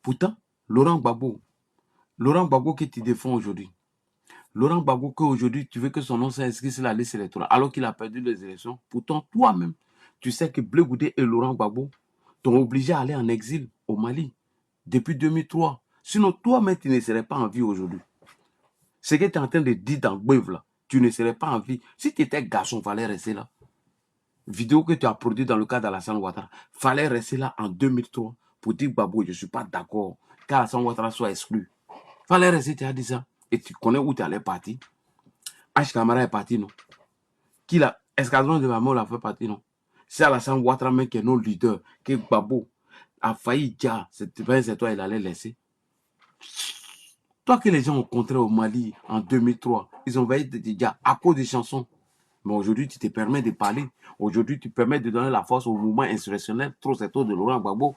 pourtant, Laurent Gbagbo que tu défends aujourd'hui, Laurent Gbagbo qu'aujourd'hui, tu veux que son nom soit inscrit sur la liste électorale alors qu'il a perdu les élections. Pourtant, toi-même, tu sais que Blé Goudé et Laurent Gbagbo t'ont obligé à aller en exil au Mali depuis 2003. Sinon, toi-même, tu ne serais pas en vie aujourd'hui. Ce que tu es en train de dire dans Beuve, là, tu ne serais pas en vie. Si tu étais garçon, il fallait rester là. Vidéo que tu as produite dans le cas d'Alassane Ouattara, il fallait rester là en 2003 pour dire Gbagbo, je ne suis pas d'accord qu'Alassane Ouattara soit exclu. Il fallait rester, tu as dit ça. Et tu connais où tu allais partir. H. Camara est parti, non? Escadron de Maman l'a fait partir, non? C'est Alassane Ouattara même qui est nos leaders, que Gbagbo a failli dire, c'est toi, il allait laisser. Toi que les gens ont rencontré au Mali en 2003, ils ont failli dire à cause des chansons. Mais aujourd'hui, tu te permets de parler. Aujourd'hui, tu permets de donner la force au mouvement insurrectionnel, trop c'est trop de Laurent Gbagbo.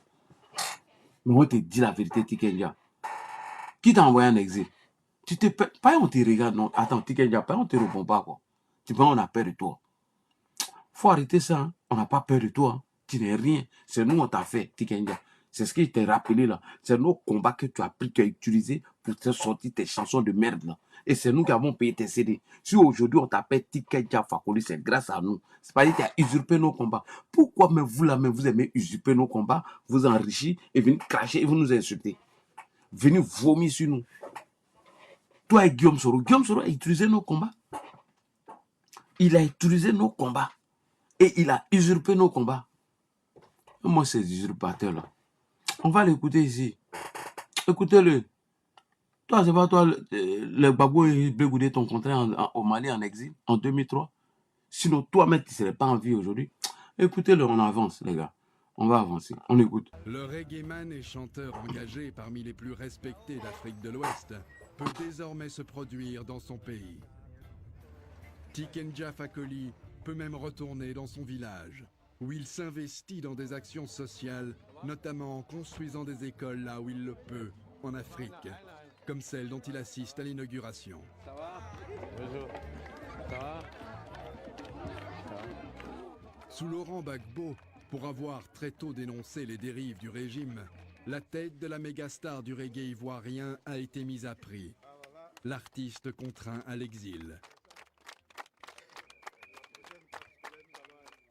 Mais on te dit la vérité, Tikenja. Qui t'a envoyé en exil? Tu te pas on te regarde, non. Attends, Tikenja, pas on te répond pas, quoi. Tu penses on a peur de toi. Faut arrêter ça, hein. On n'a pas peur de toi, hein. Tu n'es rien. C'est nous, on t'a fait, Tikenja. C'est ce qui t'est rappelé là. C'est nos combats que tu as pris, tu as utilisé pour te sortir tes chansons de merde là. Et c'est nous qui avons payé tes CD. Si aujourd'hui on t'appelle Tikenja Fakoly, c'est grâce à nous. C'est pas dire que tu as usurpé nos combats. Pourquoi même vous là même vous aimez usurper nos combats, vous enrichir et venir cracher et vous nous insulter? Venir vomir sur nous. Toi et Guillaume Soro a utilisé nos combats. Il a utilisé nos combats. Et il a usurpé nos combats. Moi, ces usurpateurs-là, on va l'écouter ici. Écoutez-le. Toi, c'est pas toi, le Gbagbo et Blegoudé t'ont rencontré au Mali en exil en 2003. Sinon, toi-même, tu ne serais pas en vie aujourd'hui. Écoutez-le, on avance, les gars. On va avancer. On écoute. Le reggaeman et chanteur engagé parmi les plus respectés d'Afrique de l'Ouest peut désormais se produire dans son pays. Tikenja Fakoly peut même retourner dans son village, où il s'investit dans des actions sociales, notamment en construisant des écoles là où il le peut, en Afrique, comme celle dont il assiste à l'inauguration. Ça va? Bonjour. Ça va? Sous Laurent Gbagbo, pour avoir très tôt dénoncé les dérives du régime, la tête de la mégastar du reggae ivoirien a été mise à prix. L'artiste contraint à l'exil.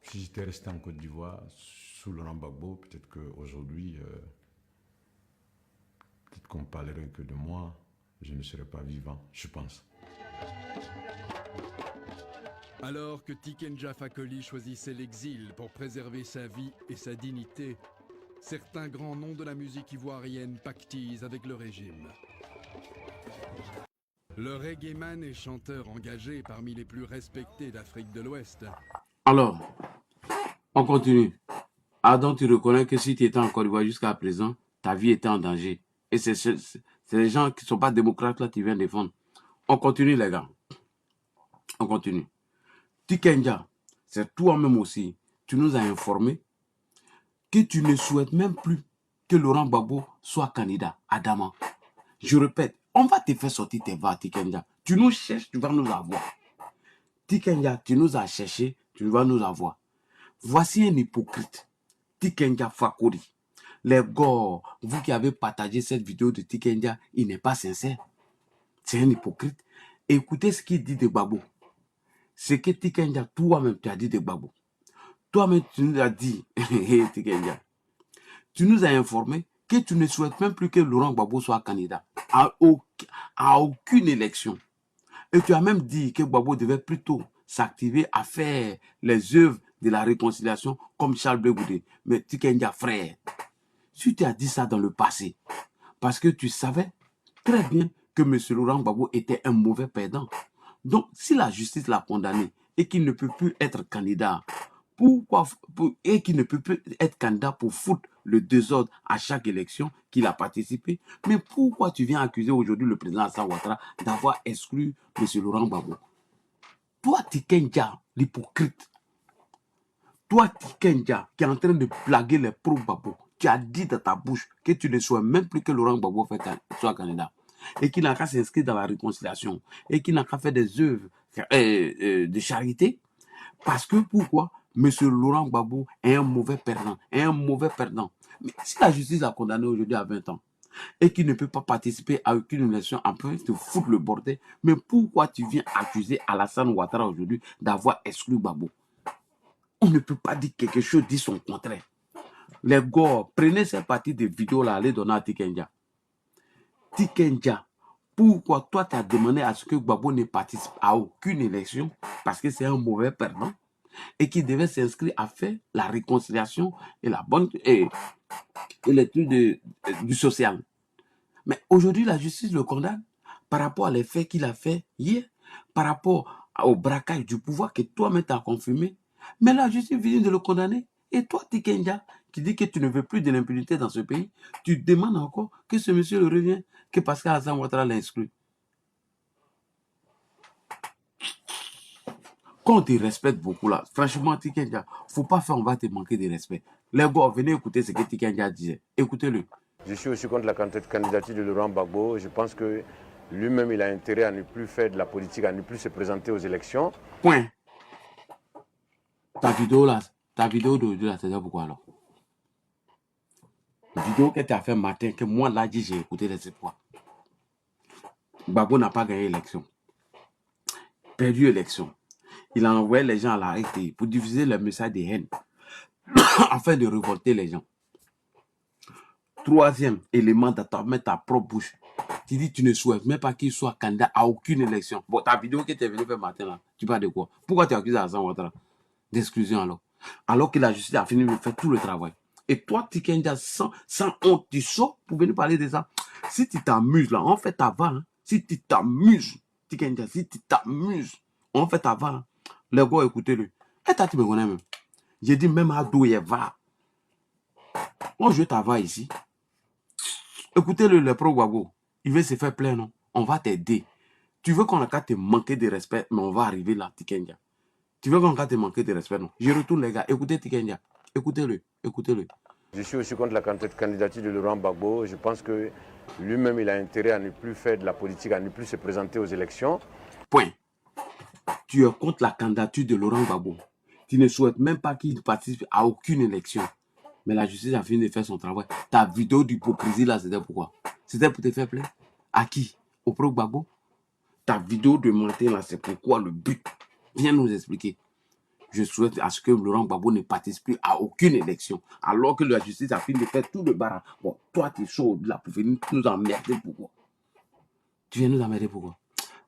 Si j'étais resté en Côte d'Ivoire sous Laurent Gbagbo, peut-être qu'aujourd'hui, peut-être qu'on parlerait que de moi, je ne serais pas vivant, je pense. Alors que Tikenja Fakoly choisissait l'exil pour préserver sa vie et sa dignité, certains grands noms de la musique ivoirienne pactisent avec le régime. Le reggaeman et chanteur engagé parmi les plus respectés d'Afrique de l'Ouest. Alors, on continue. Adam, tu reconnais que si tu étais en Côte d'Ivoire jusqu'à présent, ta vie était en danger. Et c'est les gens qui ne sont pas démocrates là qui viennent défendre. On continue, les gars. On continue. Tikenja, c'est toi-même aussi. Tu nous as informé que tu ne souhaites même plus que Laurent Gbagbo soit candidat à Dama. Je répète, on va te faire sortir tes vas, Tikenja. Tu nous cherches, tu vas nous avoir. Tikenja, tu nous as cherché, tu vas nous avoir. Voici un hypocrite. Tikenja Fakoly. Les gars, vous qui avez partagé cette vidéo de Tikenja, il n'est pas sincère. C'est un hypocrite. Écoutez ce qu'il dit de Gbagbo. C'est que Tikenja, toi-même, tu as dit de Gbagbo. Toi-même, tu nous as dit, Tikenja, tu nous as informé que tu ne souhaites même plus que Laurent Gbagbo soit candidat à aucune élection. Et tu as même dit que Gbagbo devait plutôt s'activer à faire les œuvres de la réconciliation comme Charles Blegoudé. Mais Tikenja, frère, si tu as dit ça dans le passé, parce que tu savais très bien que M. Laurent Gbagbo était un mauvais perdant. Donc, si la justice l'a condamné et qu'il ne peut plus être candidat, et qu'il ne peut plus être candidat pour foutre le désordre à chaque élection qu'il a participé, mais pourquoi tu viens accuser aujourd'hui le président Alassane Ouattara d'avoir exclu M. Laurent Gbagbo? Toi, Tikenja, l'hypocrite, toi, Tikenja, qui est en train de blaguer les pro-Gbagbo, tu as dit dans ta bouche que tu ne souhaites même plus que Laurent Gbagbo soit candidat et qu'il n'a qu'à s'inscrire dans la réconciliation et qu'il n'a qu'à faire des œuvres de charité. Parce que pourquoi? M. Laurent Gbagbo est un mauvais perdant, Mais si la justice l'a condamné aujourd'hui à 20 ans et qu'il ne peut pas participer à aucune élection, en train de te foutre le bordel, mais pourquoi tu viens accuser Alassane Ouattara aujourd'hui d'avoir exclu Gbagbo? On ne peut pas dire quelque chose, dire son contraire. Les gars, prenez cette partie de vidéo là, allez donner à Tikenja. Tikenja, pourquoi toi tu as demandé à ce que Gbagbo ne participe à aucune élection parce que c'est un mauvais perdant et qu'il devait s'inscrire à faire la réconciliation et la bonne et l'étude du social. Mais aujourd'hui, la justice le condamne par rapport à l'effet qu'il a fait hier, par rapport au braquage du pouvoir que toi-même t'as confirmé, Mais la justice vient de le condamner. Et toi, Tikenja, qui dit que tu ne veux plus de l'impunité dans ce pays, tu demandes encore que ce monsieur le revienne, que Pascal Hassan Ouattara l'a exclu. Quand on te respecte beaucoup là, franchement, Tikenja, faut pas faire, on va te manquer de respect. Les gars, venez écouter ce que Tikenja disait. Écoutez-le. Je suis aussi contre la candidature de Laurent Gbagbo. Je pense que lui-même, il a intérêt à ne plus faire de la politique, à ne plus se présenter aux élections. Point. Ta vidéo d'aujourd'hui là, c'est ça pourquoi alors? La vidéo que tu as fait matin, que moi là, j'ai écouté les pourquoi. Gbagbo n'a pas gagné l'élection. Perdu l'élection. Il a envoyé les gens à la RT pour diffuser le message de haine afin de révolter les gens. Troisième élément de ta propre bouche. Tu dis que tu ne souhaites même pas qu'il soit candidat à aucune élection. Bon, ta vidéo que tu es venu faire matin là, tu parles de quoi? Pourquoi tu as accusé Hassan Ouattara d'exclusion alors? Alors que la justice a fini de faire tout le travail. Et toi, Tikenja, sans honte, tu sors pour venir parler de ça. Si tu t'amuses là, on fait ta vanne. Hein. Si tu t'amuses, Tikenja, si tu t'amuses, on fait ta vanne. Les gars, écoutez-le. Et toi, tu me connais même. J'ai dit même à Douye, va. On joue ta va ici. Écoutez-le, le pro Gbagbo. Il veut se faire plaindre, non? On va t'aider. Tu veux qu'on a qu'à te manquer de respect, mais on va arriver là, Tikenja. Tu veux qu'on a qu'à te manquer de respect, non? Je retourne, les gars. Écoutez Tikenja. Écoutez-le. Écoutez-le. Je suis aussi contre la candidature de Laurent Gbagbo. Je pense que lui-même, il a intérêt à ne plus faire de la politique, à ne plus se présenter aux élections. Point. Tu es contre la candidature de Laurent Gbagbo. Tu ne souhaites même pas qu'il participe à aucune élection. Mais la justice a fini de faire son travail. Ta vidéo d'hypocrisie là, c'était pourquoi? C'était pour te faire plaisir. À qui? Au pro Gbagbo? Ta vidéo de mentir là, c'est pourquoi le but? Viens nous expliquer. Je souhaite à ce que Laurent Gbagbo ne participe plus à aucune élection. Alors que la justice a fini de faire tout le barrage. Bon, toi, tu es chaud là pour venir nous emmerder. Pourquoi? Tu viens nous emmerder pourquoi?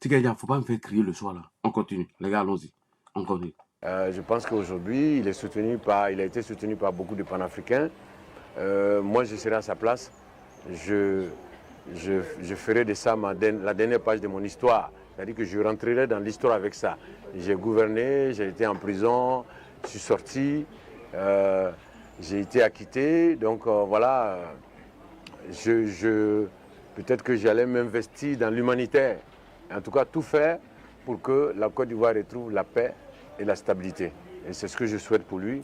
Il ne faut pas me faire crier le soir là. On continue. Les gars, allons-y. On continue. Je pense qu'aujourd'hui, il a été soutenu par beaucoup de panafricains. Moi, je serai à sa place. Je ferai de ça la dernière page de mon histoire. C'est-à-dire que je rentrerai dans l'histoire avec ça. J'ai gouverné, j'ai été en prison, je suis sorti, j'ai été acquitté. Donc voilà, peut-être que j'allais m'investir dans l'humanitaire. En tout cas, tout faire pour que la Côte d'Ivoire retrouve la paix et la stabilité. Et c'est ce que je souhaite pour lui,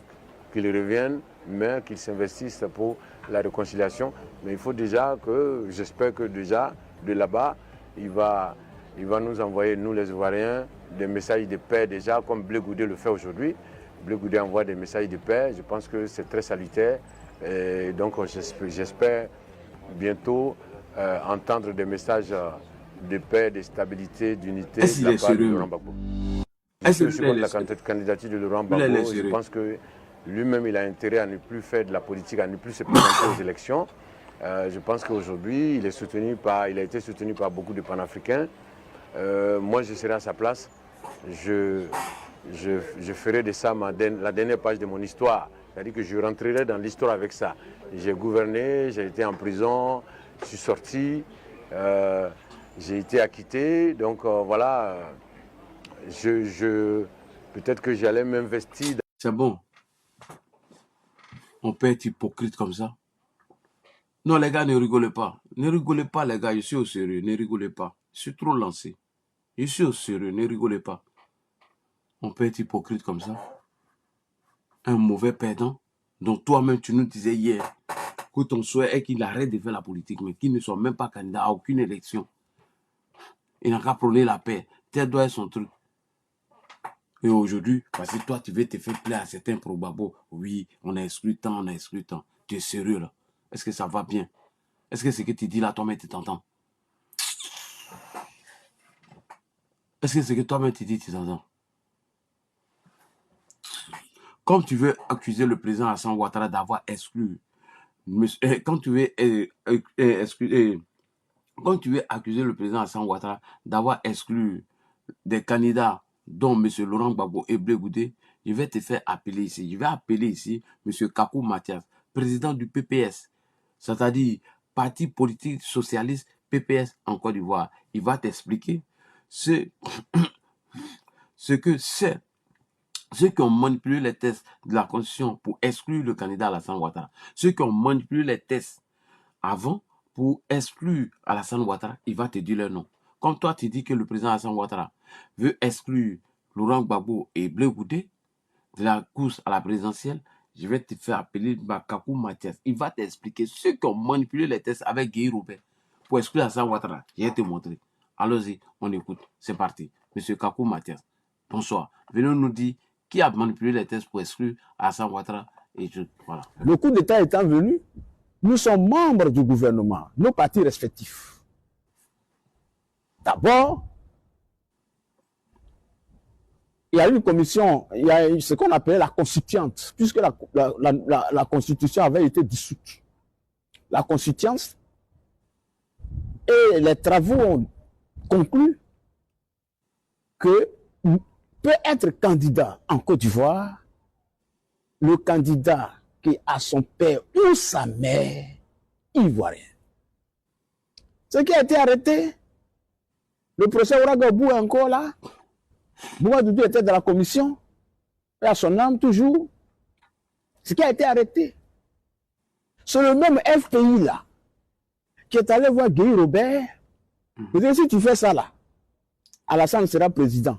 qu'il revienne, mais qu'il s'investisse pour la réconciliation. Mais il faut déjà que, j'espère que déjà, de là-bas, il va nous envoyer, nous les Ivoiriens, des messages de paix déjà, comme Blé Goudé le fait aujourd'hui. Blé Goudé envoie des messages de paix, je pense que c'est très salutaire. Et donc j'espère bientôt entendre des messages de paix, de stabilité, d'unité de la part de Laurent Gbagbo. Je suis aussi contre la candidature de Laurent Gbagbo. Je pense que lui-même, il a intérêt à ne plus faire de la politique, à ne plus se présenter aux élections. Je pense qu'aujourd'hui, il a été soutenu par beaucoup de panafricains. Moi, je serai à sa place. Je ferai de ça la dernière page de mon histoire. C'est-à-dire que je rentrerai dans l'histoire avec ça. J'ai gouverné, j'ai été en prison, je suis sorti, j'ai été acquitté. Donc voilà, peut-être que j'allais m'investir. C'est bon. On peut être hypocrite comme ça. Non, les gars, ne rigolez pas. Ne rigolez pas, les gars. Je suis au sérieux. Ne rigolez pas. Je suis trop lancé. Je suis au sérieux. Ne rigolez pas. On peut être hypocrite comme ça. Un mauvais perdant dont toi-même tu nous disais hier que ton souhait est qu'il arrête de faire la politique, mais qu'il ne soit même pas candidat à aucune élection. Il n'a qu'à prôner la paix. Tel doit être son truc. Et aujourd'hui, parce que toi, tu veux te faire plaisir à certains probables. Oui, on a exclu tant, on a exclu tant. Tu es sérieux là? Est-ce que ça va bien? Est-ce que ce que tu dis là, toi-même, tu t'entends? Est-ce que ce que toi-même tu dis, tu t'entends? Comme tu veux accuser le président Hassan Ouattara d'avoir exclu, quand tu veux accuser le président Hassan Ouattara d'avoir exclu des candidats dont M. Laurent Gbagbo et Blé Goudé, je vais te faire appeler ici. Je vais appeler ici M. Kakou Mathias, président du PPS, c'est-à-dire Parti politique socialiste PPS en Côte d'Ivoire. Il va t'expliquer ce que c'est ceux qui ont manipulé les tests de la Constitution pour exclure le candidat Alassane Ouattara, ceux qui ont manipulé les tests avant pour exclure Alassane Ouattara, il va te dire leur nom. Comme toi, tu dis que le président Alassane Ouattara veut exclure Laurent Gbagbo et Blé Goudé de la course à la présidentielle, je vais te faire appeler Kakou Mathias. Il va t'expliquer ceux qui ont manipulé les tests avec Guy Robert pour exclure Alassane Ouattara. Je vais te montrer. Allons-y, on écoute. C'est parti. Monsieur Kakou Mathias, bonsoir. Venez nous dire qui a manipulé les tests pour exclure Alassane Ouattara. Et voilà. Le coup d'État étant venu, nous sommes membres du gouvernement, nos partis respectifs. D'abord, il y a une commission, il y a ce qu'on appelle la constituante, puisque la constitution avait été dissoute. La constituante et les travaux ont conclu que peut être candidat en Côte d'Ivoire le candidat qui a son père ou sa mère ivoirien. Ce qui a été arrêté, le procès Ouagadougou est encore là. Ouagadougou était dans la commission, et à son âme toujours. Ce qui a été arrêté, c'est le même FPI là, qui est allé voir Guy Robert. Il dit, si tu fais ça là, Alassane sera président.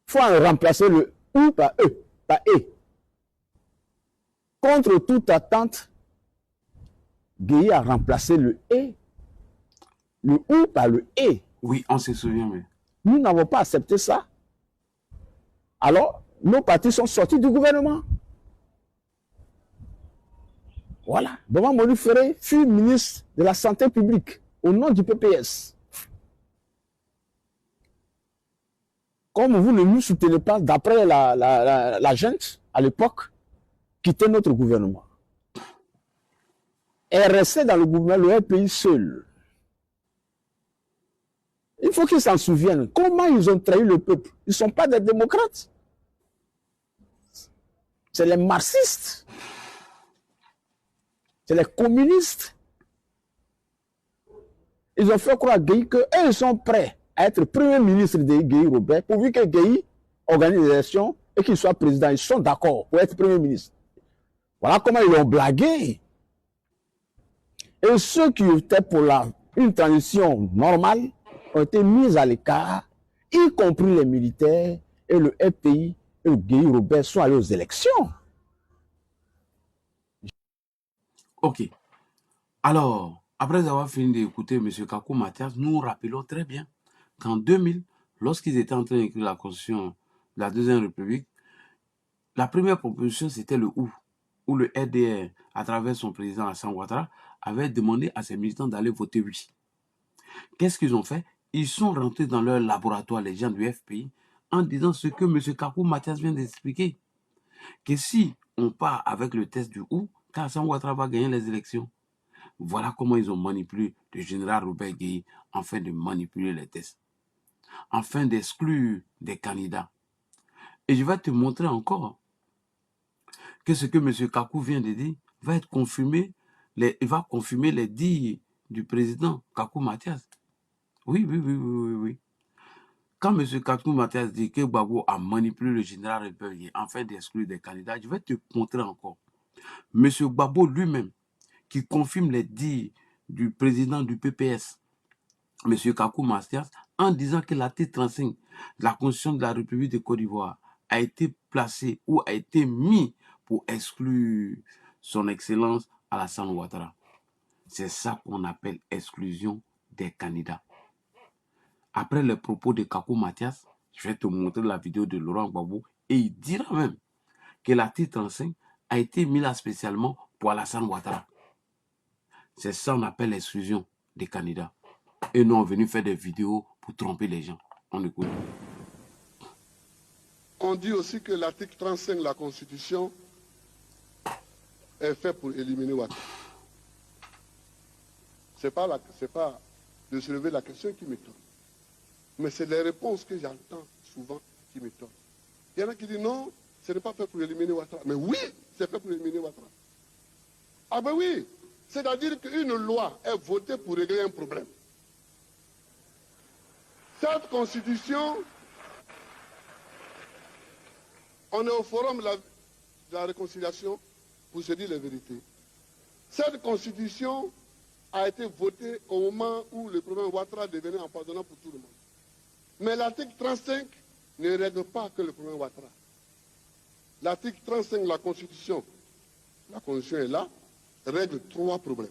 Il faut en remplacer le ou par E, par E. Contre toute attente, Guy a remplacé le E, le ou par le E. Oui, on se souvient, mais... Nous n'avons pas accepté ça. Alors, nos partis sont sortis du gouvernement. Voilà. Devant Monu Ferré fut ministre de la Santé publique au nom du PPS. Comme vous ne nous soutenez pas, d'après la gente à l'époque, quittez notre gouvernement. Et restez dans le gouvernement, le pays seul. Il faut qu'ils s'en souviennent. Comment ils ont trahi le peuple? Ils ne sont pas des démocrates. C'est les marxistes. C'est les communistes. Ils ont fait croire à Guy qu'eux, ils sont prêts à être premier ministre de Guy Robert, pourvu que Guy organise les élections et qu'il soit président. Ils sont d'accord pour être premier ministre. Voilà comment ils ont blagué. Et ceux qui étaient pour une transition normale ont été mis à l'écart, y compris les militaires et le FPI et le Guy Robert sont allés aux élections. Ok. Alors, après avoir fini d'écouter M. Kakou Mathias, nous rappelons très bien qu'en 2000, lorsqu'ils étaient en train d'écrire la Constitution de la Deuxième République, la première proposition, c'était le OU, où le RDR, à travers son président Alassane Ouattara, avait demandé à ses militants d'aller voter oui. Qu'est-ce qu'ils ont fait? Ils sont rentrés dans leur laboratoire, les gens du FPI, en disant ce que M. Kakou Mathias vient d'expliquer. Que si on part avec le test du OU, Alassane Ouattara va gagner les élections. Voilà comment ils ont manipulé le général Robert Gueye afin de manipuler les tests, afin d'exclure des candidats. Et je vais te montrer encore que ce que M. Kakou vient de dire va être confirmé, il va confirmer les dires du président Kakou Mathias. Oui. Quand M. Kakou Mathias dit que Gbagbo a manipulé le général Robert Gueye afin d'exclure des candidats, je vais te montrer encore. M. Gbagbo lui-même, qui confirme les dires du président du PPS, M. Kakou Mathias, en disant que l'article 35 de la Constitution de la République de Côte d'Ivoire a été placé ou a été mis pour exclure son Excellence Alassane Ouattara. C'est ça qu'on appelle exclusion des candidats. Après les propos de Kakou Mathias, je vais te montrer la vidéo de Laurent Gbagbo et il dira même que l'article 35 a été mis là spécialement pour Alassane Ouattara. C'est ça qu'on appelle l'exclusion des candidats. Et nous, on est venus faire des vidéos pour tromper les gens. On écoute. On dit aussi que l'article 35 de la Constitution est fait pour éliminer Ouattara. C'est pas de se lever la question qui m'étonne. Mais c'est les réponses que j'entends souvent qui m'étonnent. Il y en a qui disent non, ce n'est pas fait pour éliminer Ouattara. Mais oui, c'est fait pour éliminer Ouattara. Ah ben oui, c'est-à-dire qu'une loi est votée pour régler un problème. Cette constitution On est au forum de la réconciliation pour se dire la vérité. Cette constitution a été votée au moment où le président Ouattara devenait empoisonnant pour tout le monde. Mais l'article 35 ne règle pas que le président Ouattara. L'article 35 de la Constitution est là, règle 3 problèmes.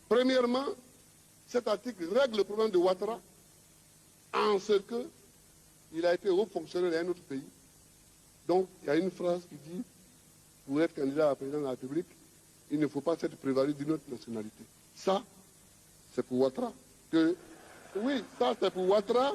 Premièrement, cet article règle le problème de Ouattara en ce qu'il a été haut fonctionnaire d'un autre pays. Donc, il y a une phrase qui dit, pour être candidat à la présidence de la République, il ne faut pas s'être prévalu d'une autre nationalité. Ça, c'est pour Ouattara. Oui, ça, c'est pour Ouattara.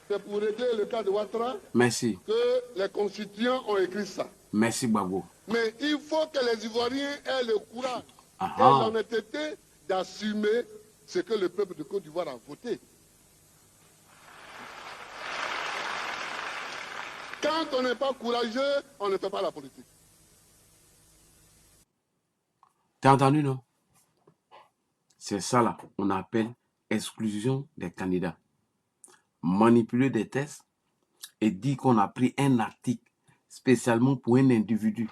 C'est pour régler le cas de Ouattara. Merci. Que les constituants ont écrit ça. Merci, Gbagbo. Mais il faut que les Ivoiriens aient le courage et l'honnêteté d'assumer ce que le peuple de Côte d'Ivoire a voté. Quand on n'est pas courageux, on ne fait pas la politique. T'as entendu, non? C'est ça là, on appelle exclusion des candidats. Manipuler des tests et dire qu'on a pris un article spécialement pour un individu.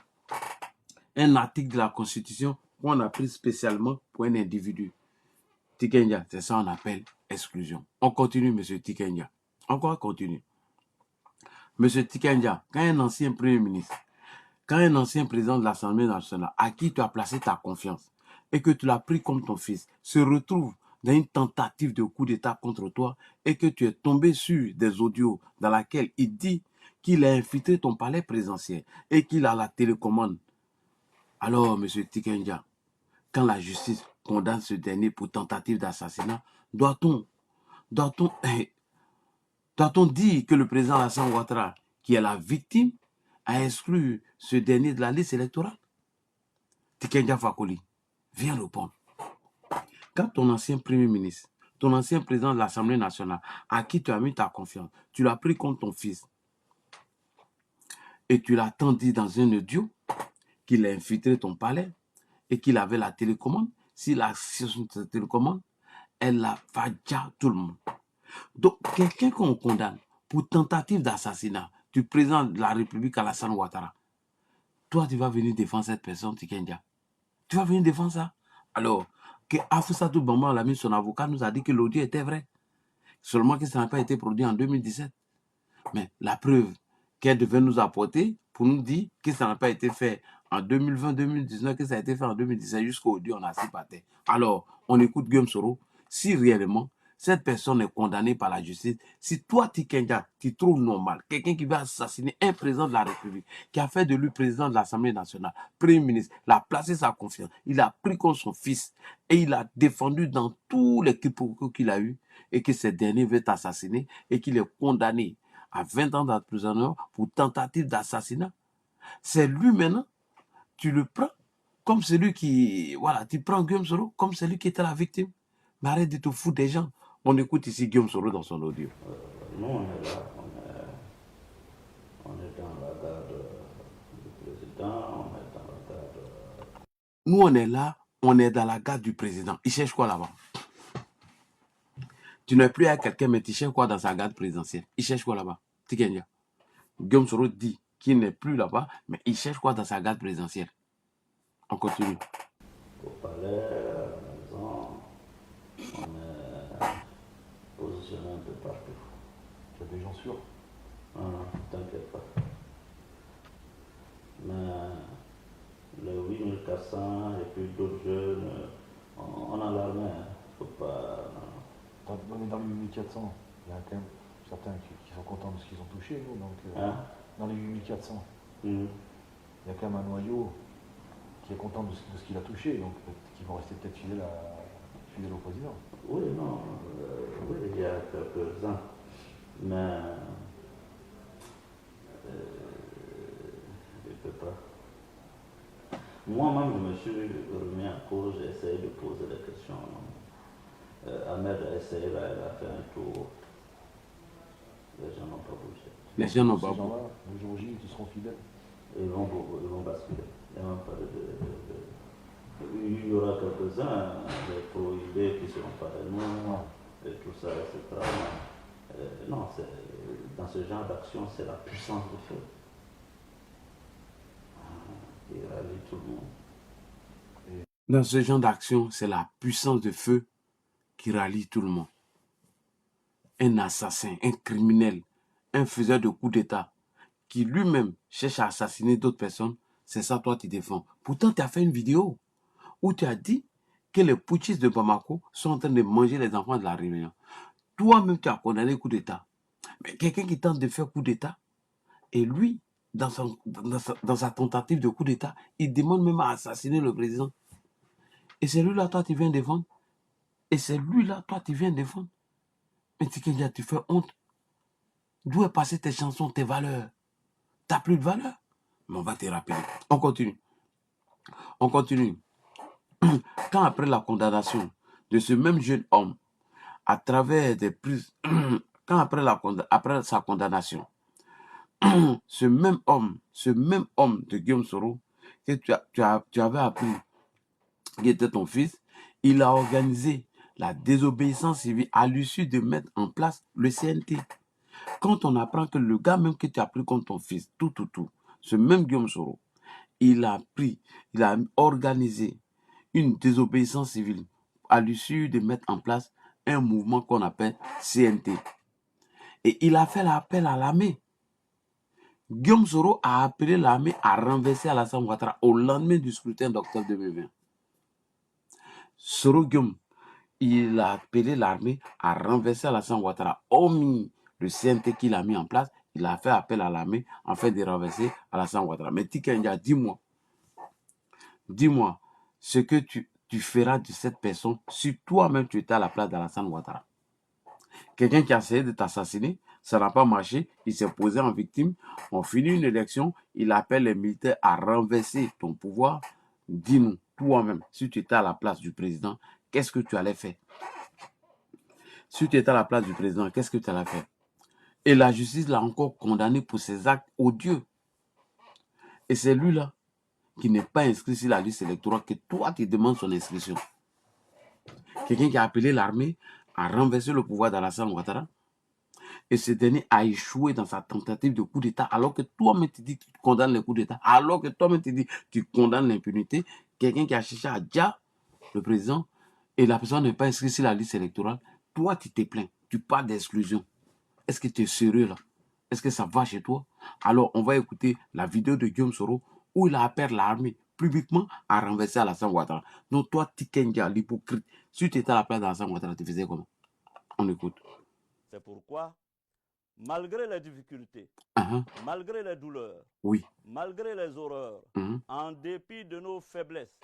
Un article de la Constitution qu'on a pris spécialement pour un individu. Tikenja, c'est ça qu'on appelle exclusion. On continue, monsieur Tikenja. Encore continue. Monsieur Tikenja, quand un ancien Premier ministre, quand un ancien président de l'Assemblée nationale, à qui tu as placé ta confiance et que tu l'as pris comme ton fils, se retrouve dans une tentative de coup d'État contre toi et que tu es tombé sur des audios dans lesquels il dit qu'il a infiltré ton palais présidentiel et qu'il a la télécommande. Alors, monsieur Tikenja, quand la justice condamne ce dernier pour tentative d'assassinat, doit-on dire que le président Alassane Ouattara, qui est la victime, a exclu ce dernier de la liste électorale? Tikenja Fakoli, viens répondre. Quand ton ancien premier ministre, ton ancien président de l'Assemblée nationale, à qui tu as mis ta confiance, tu l'as pris comme ton fils, et tu l'as tant dit dans un audio qu'il a infiltré ton palais et qu'il avait la télécommande, s'il a sur cette télécommande, elle a fait tout le monde. Donc, quelqu'un qu'on condamne pour tentative d'assassinat du président de la République Alassane Ouattara, toi, tu vas venir défendre cette personne, Tikenja. Tu vas venir défendre ça. Alors, que Afousatou Bamba, l'ami, son avocat, nous a dit que l'audio était vrai. Seulement que ça n'a pas été produit en 2017. Mais la preuve qu'elle devait nous apporter pour nous dire que ça n'a pas été fait en 2020, 2019, que ça a été fait en 2017, jusqu'au audio, on a assis par terre. Alors, on écoute Guillaume Soro. Si réellement, cette personne est condamnée par la justice, si toi, Tikenja, tu trouves normal, quelqu'un qui va assassiner un président de la République, qui a fait de lui président de l'Assemblée nationale, Premier ministre, il a placé sa confiance, il a pris comme son fils, et il a défendu dans tous les quiproquos qu'il a eu, et que ce dernier veut assassiner, et qu'il est condamné à 20 ans d'emprisonnement pour tentative d'assassinat. C'est lui maintenant, tu le prends comme celui qui, voilà, tu prends Guillaume Soro comme celui qui était la victime. Mais arrête de te foutre des gens. On écoute ici Guillaume Soro dans son audio. Nous, on est là, on est dans la garde du président, on est dans la garde... Nous, on est là, on est dans la garde du président. Il cherche quoi là-bas? Tu n'es plus à quelqu'un, mais tu cherches quoi dans sa garde présidentielle? Il cherche quoi là-bas? Tikenja. Guillaume Soro dit qu'il n'est plus là-bas, mais il cherche quoi dans sa garde présidentielle? On continue. Au palais, à la maison, on est positionné un peu partout. Tu as des gens sûrs? Non, t'inquiète pas. Mais les 8400 et puis d'autres jeunes, on a l'armée, hein. Faut pas... Dans les 8400, il y a quand même certains qui sont contents de ce qu'ils ont touché, nous, donc dans les 8400, il y a quand même un noyau qui est content de ce qu'il a touché, donc qui vont rester peut-être fidèles au président. Oui, non, oui, il y a quelques-uns, mais je ne peux pas. Moi-même, je me suis remis en cause, j'ai essayé de poser des questions. Ahmed a essayé, là, il a fait un tour. Les gens n'ont pas bougé. Les gens n'ont pas bougé. Le jour J, ils seront fidèles. Ils vont basculer. Il n'y a même pas il y aura quelques-uns, des prohibés qui seront parrainés, et tout ça, etc. Non, dans ce genre d'action, c'est la puissance du feu qui rallie tout le monde. Dans ce genre d'action, c'est la puissance de feu qui rallie tout le monde. Un assassin, un criminel, un faiseur de coups d'État qui lui-même cherche à assassiner d'autres personnes, c'est ça toi tu défends. Pourtant, tu as fait une vidéo où tu as dit que les putschistes de Bamako sont en train de manger les enfants de la rébellion. Toi-même, tu as condamné le coup d'État. Mais quelqu'un qui tente de faire coup d'État, et lui, dans sa tentative de coup d'État, il demande même à assassiner le président. Et c'est lui-là, toi, tu viens défendre. Et c'est lui-là, toi, tu viens défendre. Mais Tikenja, tu fais honte. D'où est passé tes chansons, tes valeurs? T'as plus de valeur? Mais on va te rappeler. On continue. On continue. Quand après la condamnation de ce même jeune homme, à travers des prises, quand après sa condamnation, ce même homme de Guillaume Soro, que tu avais appris qui était ton fils, il a organisé la désobéissance civile à l'issue de mettre en place le CNT. Quand on apprend que le gars même que tu as pris contre ton fils, ce même Guillaume Soro, il a organisé une désobéissance civile à l'issue de mettre en place un mouvement qu'on appelle CNT. Et il a fait l'appel à l'armée. Guillaume Soro a appelé l'armée à renverser Alassane Ouattara au lendemain du scrutin d'octobre 2020. Soro Guillaume, il a appelé l'armée à renverser Alassane Ouattara. Hormis le CNT qu'il a mis en place, il a fait appel à l'armée afin de renverser Alassane Ouattara. Mais Tikenja, dis-moi ce que tu feras de cette personne si toi-même tu étais à la place d'Alassane Ouattara. Quelqu'un qui a essayé de t'assassiner, ça n'a pas marché, il s'est posé en victime, on finit une élection, il appelle les militaires à renverser ton pouvoir. Dis-nous, toi-même, si tu étais à la place du président, qu'est-ce que tu allais faire? Si tu étais à la place du président, qu'est-ce que tu allais faire? Et la justice l'a encore condamné pour ses actes odieux. Et c'est lui-là qui n'est pas inscrit sur la liste électorale que toi, tu demandes son inscription. Quelqu'un qui a appelé l'armée à renverser le pouvoir d'Alassane Ouattara. Et ce dernier a échoué dans sa tentative de coup d'État, alors que toi-même tu dis que tu condamnes les coups d'État, alors que toi-même tu dis que tu condamnes l'impunité. Quelqu'un qui a cherché à dire le président et la personne n'est pas inscrite sur la liste électorale, toi tu te plains, tu parles d'exclusion. Est-ce que tu es sérieux là? Est-ce que ça va chez toi? Alors on va écouter la vidéo de Guillaume Soro où il appelle l'armée publiquement à renverser Alassane Ouattara. Donc toi, Tikenja, l'hypocrite, si tu étais à la place d'Alassane Ouattara, tu faisais comment? On écoute. C'est pourquoi, malgré les difficultés, malgré les douleurs, malgré les horreurs, en dépit de nos faiblesses,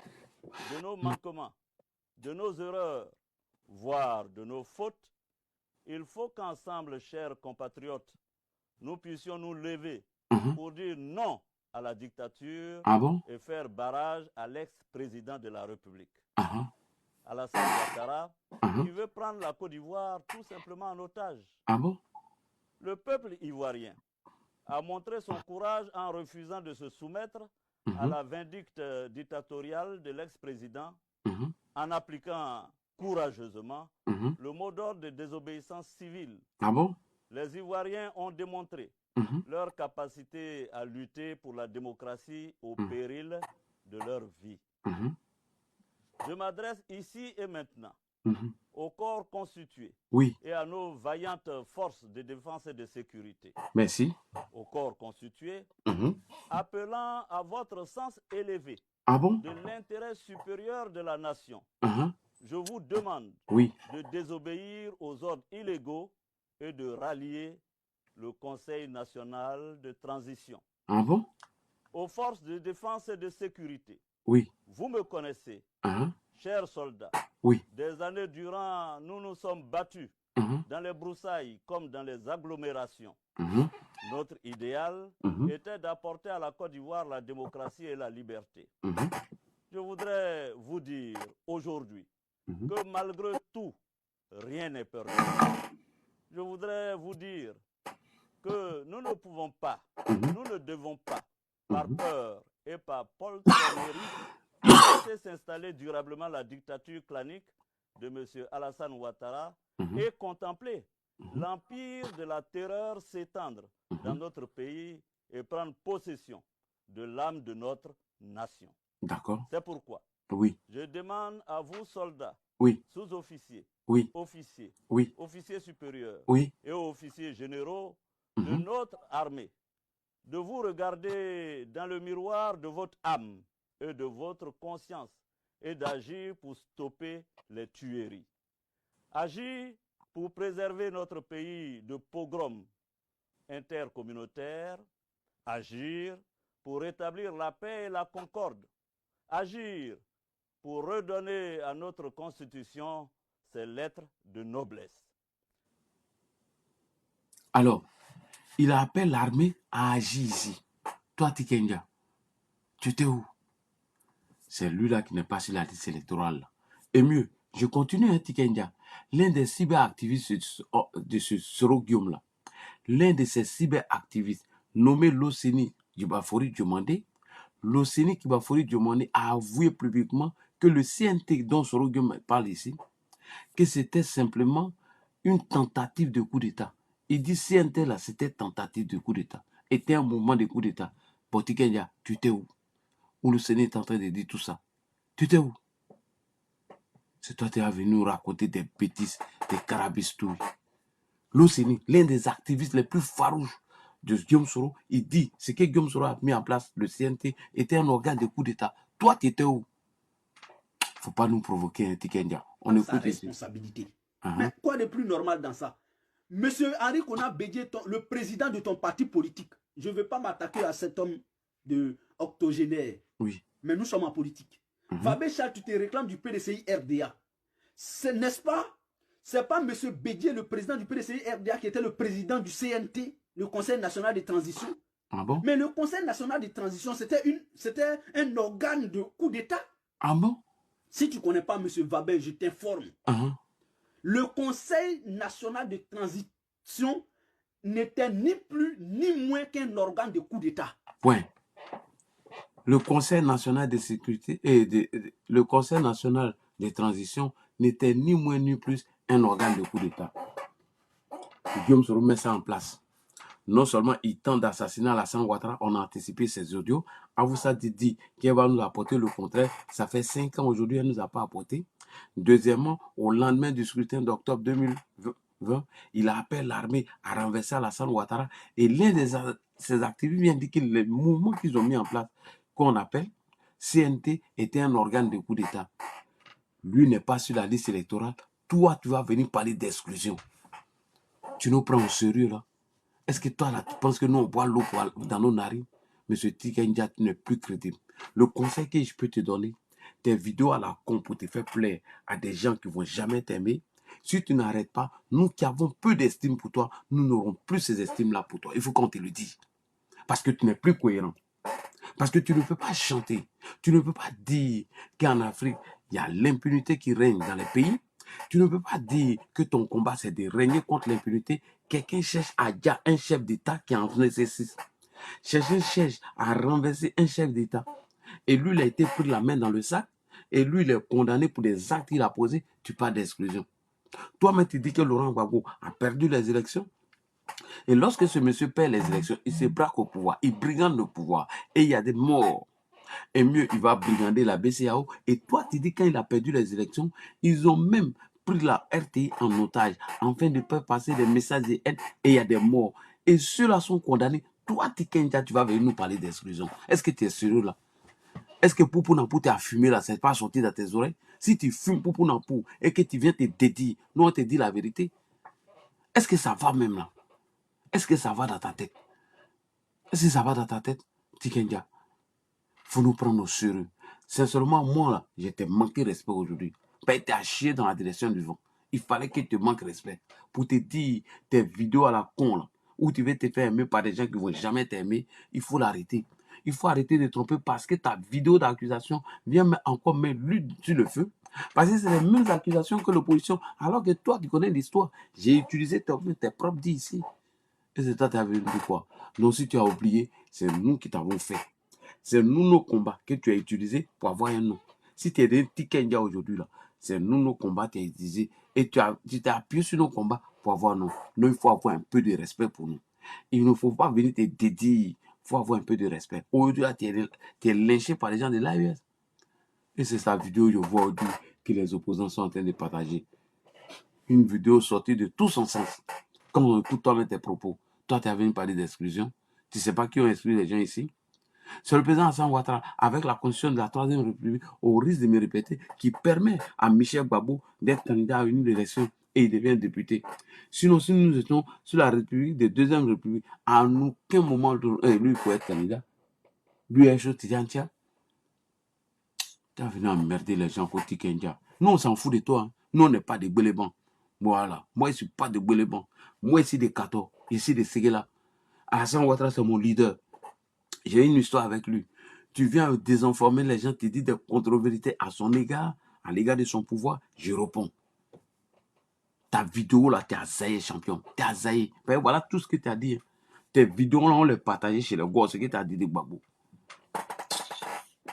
de nos manquements, de nos erreurs, voire de nos fautes, il faut qu'ensemble, chers compatriotes, nous puissions nous lever pour dire non à la dictature et faire barrage à l'ex-président de la République. Alassane Ouattara, qui veut prendre la Côte d'Ivoire tout simplement en otage. Le peuple ivoirien a montré son courage en refusant de se soumettre à la vindicte dictatoriale de l'ex-président en appliquant courageusement le mot d'ordre de désobéissance civile. Les Ivoiriens ont démontré leur capacité à lutter pour la démocratie au péril de leur vie. Je m'adresse ici et maintenant au corps constitué et à nos vaillantes forces de défense et de sécurité. Merci. Au corps constitué, appelant à votre sens élevé de l'intérêt supérieur de la nation. Je vous demande de désobéir aux ordres illégaux et de rallier le Conseil national de transition. Aux forces de défense et de sécurité. Vous me connaissez, chers soldats. Des années durant, nous nous sommes battus dans les broussailles comme dans les agglomérations. Notre idéal était d'apporter à la Côte d'Ivoire la démocratie et la liberté. Je voudrais vous dire aujourd'hui que malgré tout, rien n'est perdu. Je voudrais vous dire que nous ne pouvons pas, nous ne devons pas, par peur et par poltronnerie, laisser s'installer durablement la dictature clanique de M. Alassane Ouattara et contempler l'empire de la terreur s'étendre dans notre pays et prendre possession de l'âme de notre nation. D'accord. C'est pourquoi je demande à vous, soldats, sous-officiers, officiers, officiers supérieurs et officiers généraux de notre armée, de vous regarder dans le miroir de votre âme et de votre conscience et d'agir pour stopper les tueries. Agir pour préserver notre pays de pogroms intercommunautaires, agir pour rétablir la paix et la concorde, agir pour redonner à notre Constitution ses lettres de noblesse. Alors, il appelle l'armée à agir ici. Toi, Tikenja, tu étais où? C'est lui-là qui n'est pas sur la liste électorale. Et mieux, je continue, hein, Tikenja. L'un des cyberactivistes de ce Soro Guillaume-là, l'un de ces cyberactivistes nommé Loseni Kibafori Diomandé, Loseni Kibafori Diomandé a avoué publiquement que le CNT dont Soro Guillaume parle ici, que c'était simplement une tentative de coup d'État. Il dit CNT là, c'était tentative de coup d'État. Était un mouvement de coup d'État. Potikenya, tu étais où? Où le Sénat est en train de dire tout ça. Tu étais où? C'est toi qui es venu nous raconter des bêtises, des carabistouilles. Loseni, l'un des activistes les plus farouches de Guillaume Soro, il dit ce que Guillaume Soro a mis en place, le CNT, était un organe de coup d'État. Toi, tu étais où? Faut pas nous provoquer, hein, Tikenja. On écoute sa responsabilité. Mais quoi de plus normal dans ça? Monsieur Henri Konan Bédié, le président de ton parti politique, je ne veux pas m'attaquer à cet homme de octogénaire. Oui. Mais nous sommes en politique. Fabé Charles, tu te réclames du PDCI RDA. N'est-ce pas? C'est pas monsieur Bédié, le président du PDCI RDA, qui était le président du CNT, le Conseil national de transition. Ah bon? Mais le Conseil national de transition, c'était un organe de coup d'État. Ah bon? Si tu ne connais pas monsieur Vabé, je t'informe. Le Conseil national de transition n'était ni plus ni moins qu'un organe de coup d'État. Point. Le Conseil national de sécurité et le Conseil national de transition n'était ni moins ni plus un organe de coup d'État. Guillaume Soro met ça en place. Non seulement il tente d'assassiner Alassane Ouattara, on a anticipé ses audios. Avoussa dit qu'elle va nous apporter le contraire. Ça fait 5 ans aujourd'hui, elle ne nous a pas apporté. Deuxièmement, au lendemain du scrutin d'octobre 2020, il appelle l'armée à renverser Alassane Ouattara. Et l'un de ses activistes vient dire que les mouvements qu'ils ont mis en place, qu'on appelle CNT, était un organe de coup d'État. Lui n'est pas sur la liste électorale. Toi, tu vas venir parler d'exclusion. Tu nous prends au sérieux là? Est-ce que toi, là, tu penses que nous, on boit l'eau dans nos narines? Monsieur Tikenja, tu n'es plus crédible. Le conseil que je peux te donner, tes vidéos à la con pour te faire plaire à des gens qui ne vont jamais t'aimer, si tu n'arrêtes pas, nous qui avons peu d'estime pour toi, nous n'aurons plus ces estimes-là pour toi. Il faut qu'on te le dise. Parce que tu n'es plus cohérent. Parce que tu ne peux pas chanter. Tu ne peux pas dire qu'en Afrique, il y a l'impunité qui règne dans les pays. Tu ne peux pas dire que ton combat, c'est de régner contre l'impunité. Quelqu'un cherche à dire un chef d'État qui en nécessite. Cherche à renverser un chef d'État. Et lui, il a été pris la main dans le sac. Et lui, il est condamné pour des actes qu'il a posés. Tu parles d'exclusion. Toi-même, tu dis que Laurent Gbagbo a perdu les élections. Et lorsque ce monsieur perd les élections, il se braque au pouvoir. Il brigande le pouvoir. Et il y a des morts. Et mieux, il va brigander la BCAO. Et toi, tu dis quand il a perdu les élections, ils ont même pris la RTI en otage, afin de faire passer des messages de haine, et il y a des morts. Et ceux-là sont condamnés. Toi, Tikenja, tu vas venir nous parler d'exclusion. Est-ce que tu es sérieux là? Est-ce que Poupou Nampou t'a fumé là, c'est pas sorti dans tes oreilles? Si tu fumes Poupou Nampou et que tu viens te dédier, nous on te dit la vérité. Est-ce que ça va même là? Est-ce que ça va dans ta tête? Est-ce que ça va dans ta tête, Tikenja? Faut nous prendre au sérieux. Sincèrement, moi là, je t'ai manqué respect aujourd'hui. Pas été à chier dans la direction du vent. Il fallait que tu te manques respect. Pour te dire tes vidéos à la con là, où tu veux te faire aimer par des gens qui ne vont jamais t'aimer, il faut l'arrêter. Il faut arrêter de tromper parce que ta vidéo d'accusation vient encore mettre l'huile sur le feu. Parce que c'est les mêmes accusations que l'opposition. Alors que toi, tu connais l'histoire. J'ai utilisé tes propres dits ici. Et c'est toi qui as vu quoi? Donc si tu as oublié, c'est nous qui t'avons fait. C'est nous nos combats que tu as utilisés pour avoir un nom. Si tu es des Tikenja aujourd'hui là, c'est nous nos combats que tu as utilisés. Et tu t'es appuyé sur nos combats pour avoir nous. Nous, il faut avoir un peu de respect pour nous. Il ne faut pas venir te dédier. Il faut avoir un peu de respect. Aujourd'hui, tu es lynché par les gens de l'AES. Et c'est sa vidéo, je vois aujourd'hui, que les opposants sont en train de partager. Une vidéo sortie de tout son sens. Quand on écoute toi-même tes propos, toi, tu as venu parler d'exclusion. Tu ne sais pas qui ont exclu les gens ici. C'est le président Hassan Ouattara, avec la constitution de la 3e République, au risque de me répéter, qui permet à Michel Gbagbo d'être candidat à une élection et il devient député. Sinon, si nous étions sur la République de 2e République, à aucun moment, lui, pour être candidat, lui, est chose Tijantia. Tu as venu emmerder les gens côté Kenya. Nous, on s'en fout de toi. Hein. Nous, on n'est pas des Gbélébans. Voilà. Moi, je ne suis pas de Gbélébans. Moi, ici, des Kato. Ici, des Séguéla. Hassan Ouattara, c'est mon leader. J'ai une histoire avec lui. Tu viens désinformer les gens, tu dis des contre-vérités à son égard, à l'égard de son pouvoir, je réponds. Ta vidéo là, tu as zaïe, champion. Tu as zaïe. Ben, voilà tout ce que tu as dit. Tes vidéos là, on les partageait chez les gosses, ce que tu as dit de Gbagbo.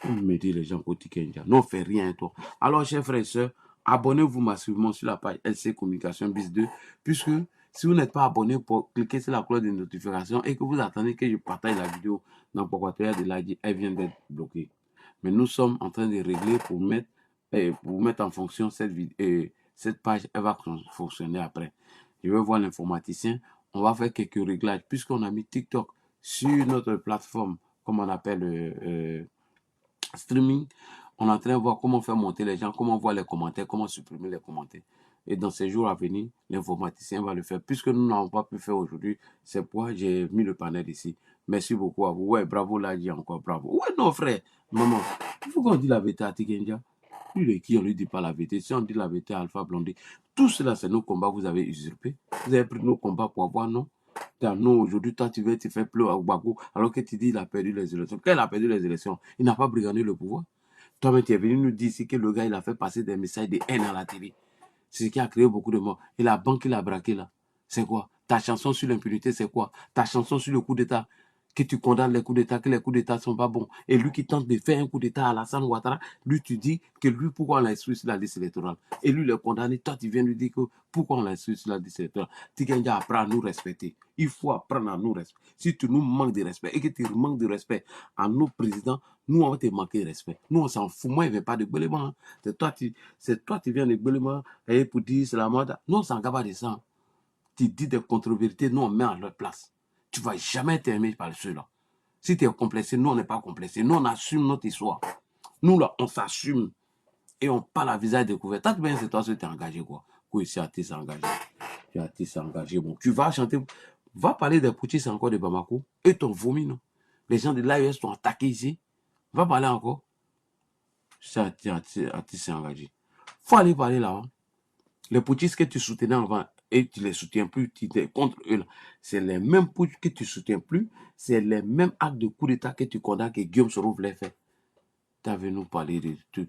On me dit les gens côté Kenya. Non, on ne fait rien, toi. Alors, chers frères et sœurs, abonnez-vous massivement sur la page LC Communication Bis 2, puisque si vous n'êtes pas abonné, cliquez sur la cloche de notification et que vous attendez que je partage la vidéo dans Pocotoya de l'ADI, elle vient d'être bloquée. Mais nous sommes en train de régler pour mettre en fonction cette page, elle va fonctionner après. Je vais voir l'informaticien, on va faire quelques réglages, puisqu'on a mis TikTok sur notre plateforme, comme on appelle streaming. On est en train de voir comment faire monter les gens, comment voir les commentaires, comment supprimer les commentaires. Et dans ces jours à venir, l'informaticien va le faire. Puisque nous n'avons pas pu faire aujourd'hui, c'est pourquoi j'ai mis le panel ici. Merci beaucoup à vous. Ouais, bravo Ladji encore, bravo. Ouais, non frère, maman, il faut qu'on dise la vérité à Tikenja. Lui, de qui on ne lui dit pas la vérité. Si on dit la vérité à Alpha Blondy, tout cela, c'est nos combats que vous avez usurpés. Vous avez pris nos combats pour avoir, non? Non, aujourd'hui, toi, tu veux te faire pleurer à Gbagbo, alors que tu dis qu'il a perdu les élections. Quand il a perdu les élections, il n'a pas brigandé le pouvoir. Toi-même, tu es venu nous dire ici que le gars, il a fait passer des messages de haine à la télé. C'est ce qui a créé beaucoup de morts. Et la banque, il a braqué là. C'est quoi? Ta chanson sur l'impunité, c'est quoi? Ta chanson sur le coup d'État, que tu condamnes les coups d'État, que les coups d'État ne sont pas bons. Et lui qui tente de faire un coup d'État à Alassane Ouattara, lui, tu dis que lui, pourquoi on l'a exclu sur la liste électorale? Et lui, le condamné, toi, tu viens lui dire que pourquoi on l'a exclu sur la liste électorale? Tikenja apprend à nous respecter. Il faut apprendre à nous respecter. Si tu nous manques de respect et que tu manques de respect à nos présidents, nous, on va te manquer de respect. Nous, on s'en fout. Moi, il ne veut pas de Gbélébans. C'est toi, tu viens de Gbélébans et pour dire c'est la mode. Nous, on s'en garde de ça. Tu dis des contre-vérités, nous, on met à leur place. Tu ne vas jamais t'aimer par ceux-là. Si tu es complexé, nous, on n'est pas complexé. Nous, on assume notre histoire. Nous, là, on s'assume. Et on parle à visage découvert. Tant que bien, c'est toi qui t'es engagé, quoi. Quoi, ici, artiste engagé. Tu es artiste engagé. Bon, tu vas chanter. Va parler des Poutis encore de Bamako. Et ton vomi, non? Les gens de l'AES t'ont attaqué ici. Va parler encore. C'est artiste engagé. Faut aller parler là. Hein. Les Poutis que tu soutenais avant, et tu les soutiens plus, tu es contre eux. C'est les mêmes putsch que tu soutiens plus, c'est les mêmes actes de coup d'État que tu condamnes que Guillaume Soro voulait faire. Tu as venu nous parler de tout.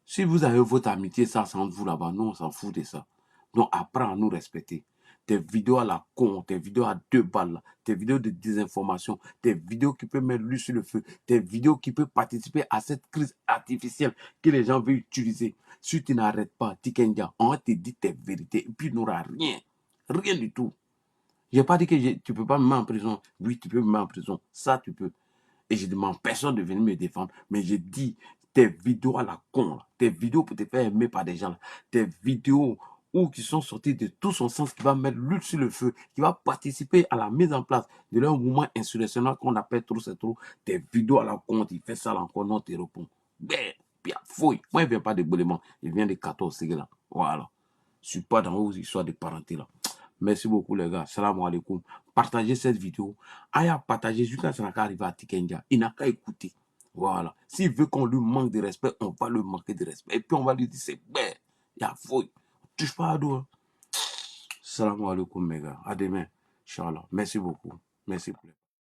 Si vous avez votre amitié, ça entre vous là-bas, nous on s'en fout de ça. Donc apprends à nous respecter. Tes vidéos à la con, tes vidéos à 2 balles, tes vidéos de désinformation, tes vidéos qui peuvent mettre l'huile sur le feu, tes vidéos qui peuvent participer à cette crise artificielle que les gens veulent utiliser. Si tu n'arrêtes pas, Tikenja, on te dit tes vérités et puis il n'aura rien. Rien du tout. Je n'ai pas dit que tu ne peux pas me mettre en prison. Oui, tu peux me mettre en prison. Ça, tu peux. Et je demande personne de venir me défendre. Mais je dis, tes vidéos à la con, là, tes vidéos pour te faire aimer par des gens, là, tes vidéos qui sont sorties de tout son sens, qui va mettre l'huile sur le feu, qui va participer à la mise en place de leur mouvement insurrectionnel qu'on appelle trop c'est trop, tes vidéos à la con, il fait ça là encore, non, tu réponds. Ben, puis fouille. Moi, il ne vient pas de Gbélébans, il vient de 14 là. Voilà. Je ne suis pas dans vos histoires de parenté là. Merci beaucoup les gars. Salam alaikum. Partagez cette vidéo. Aya partager jusqu'à ce qu'il arrive à Tikenja. Il n'a qu'à écouter. Voilà. S'il veut qu'on lui manque de respect, on va lui manquer de respect. Et puis on va lui dire c'est bête. Il y a fouille. Touche pas à dos. Salam alaikum mes gars. À demain. Inch'Allah. Merci beaucoup. Merci.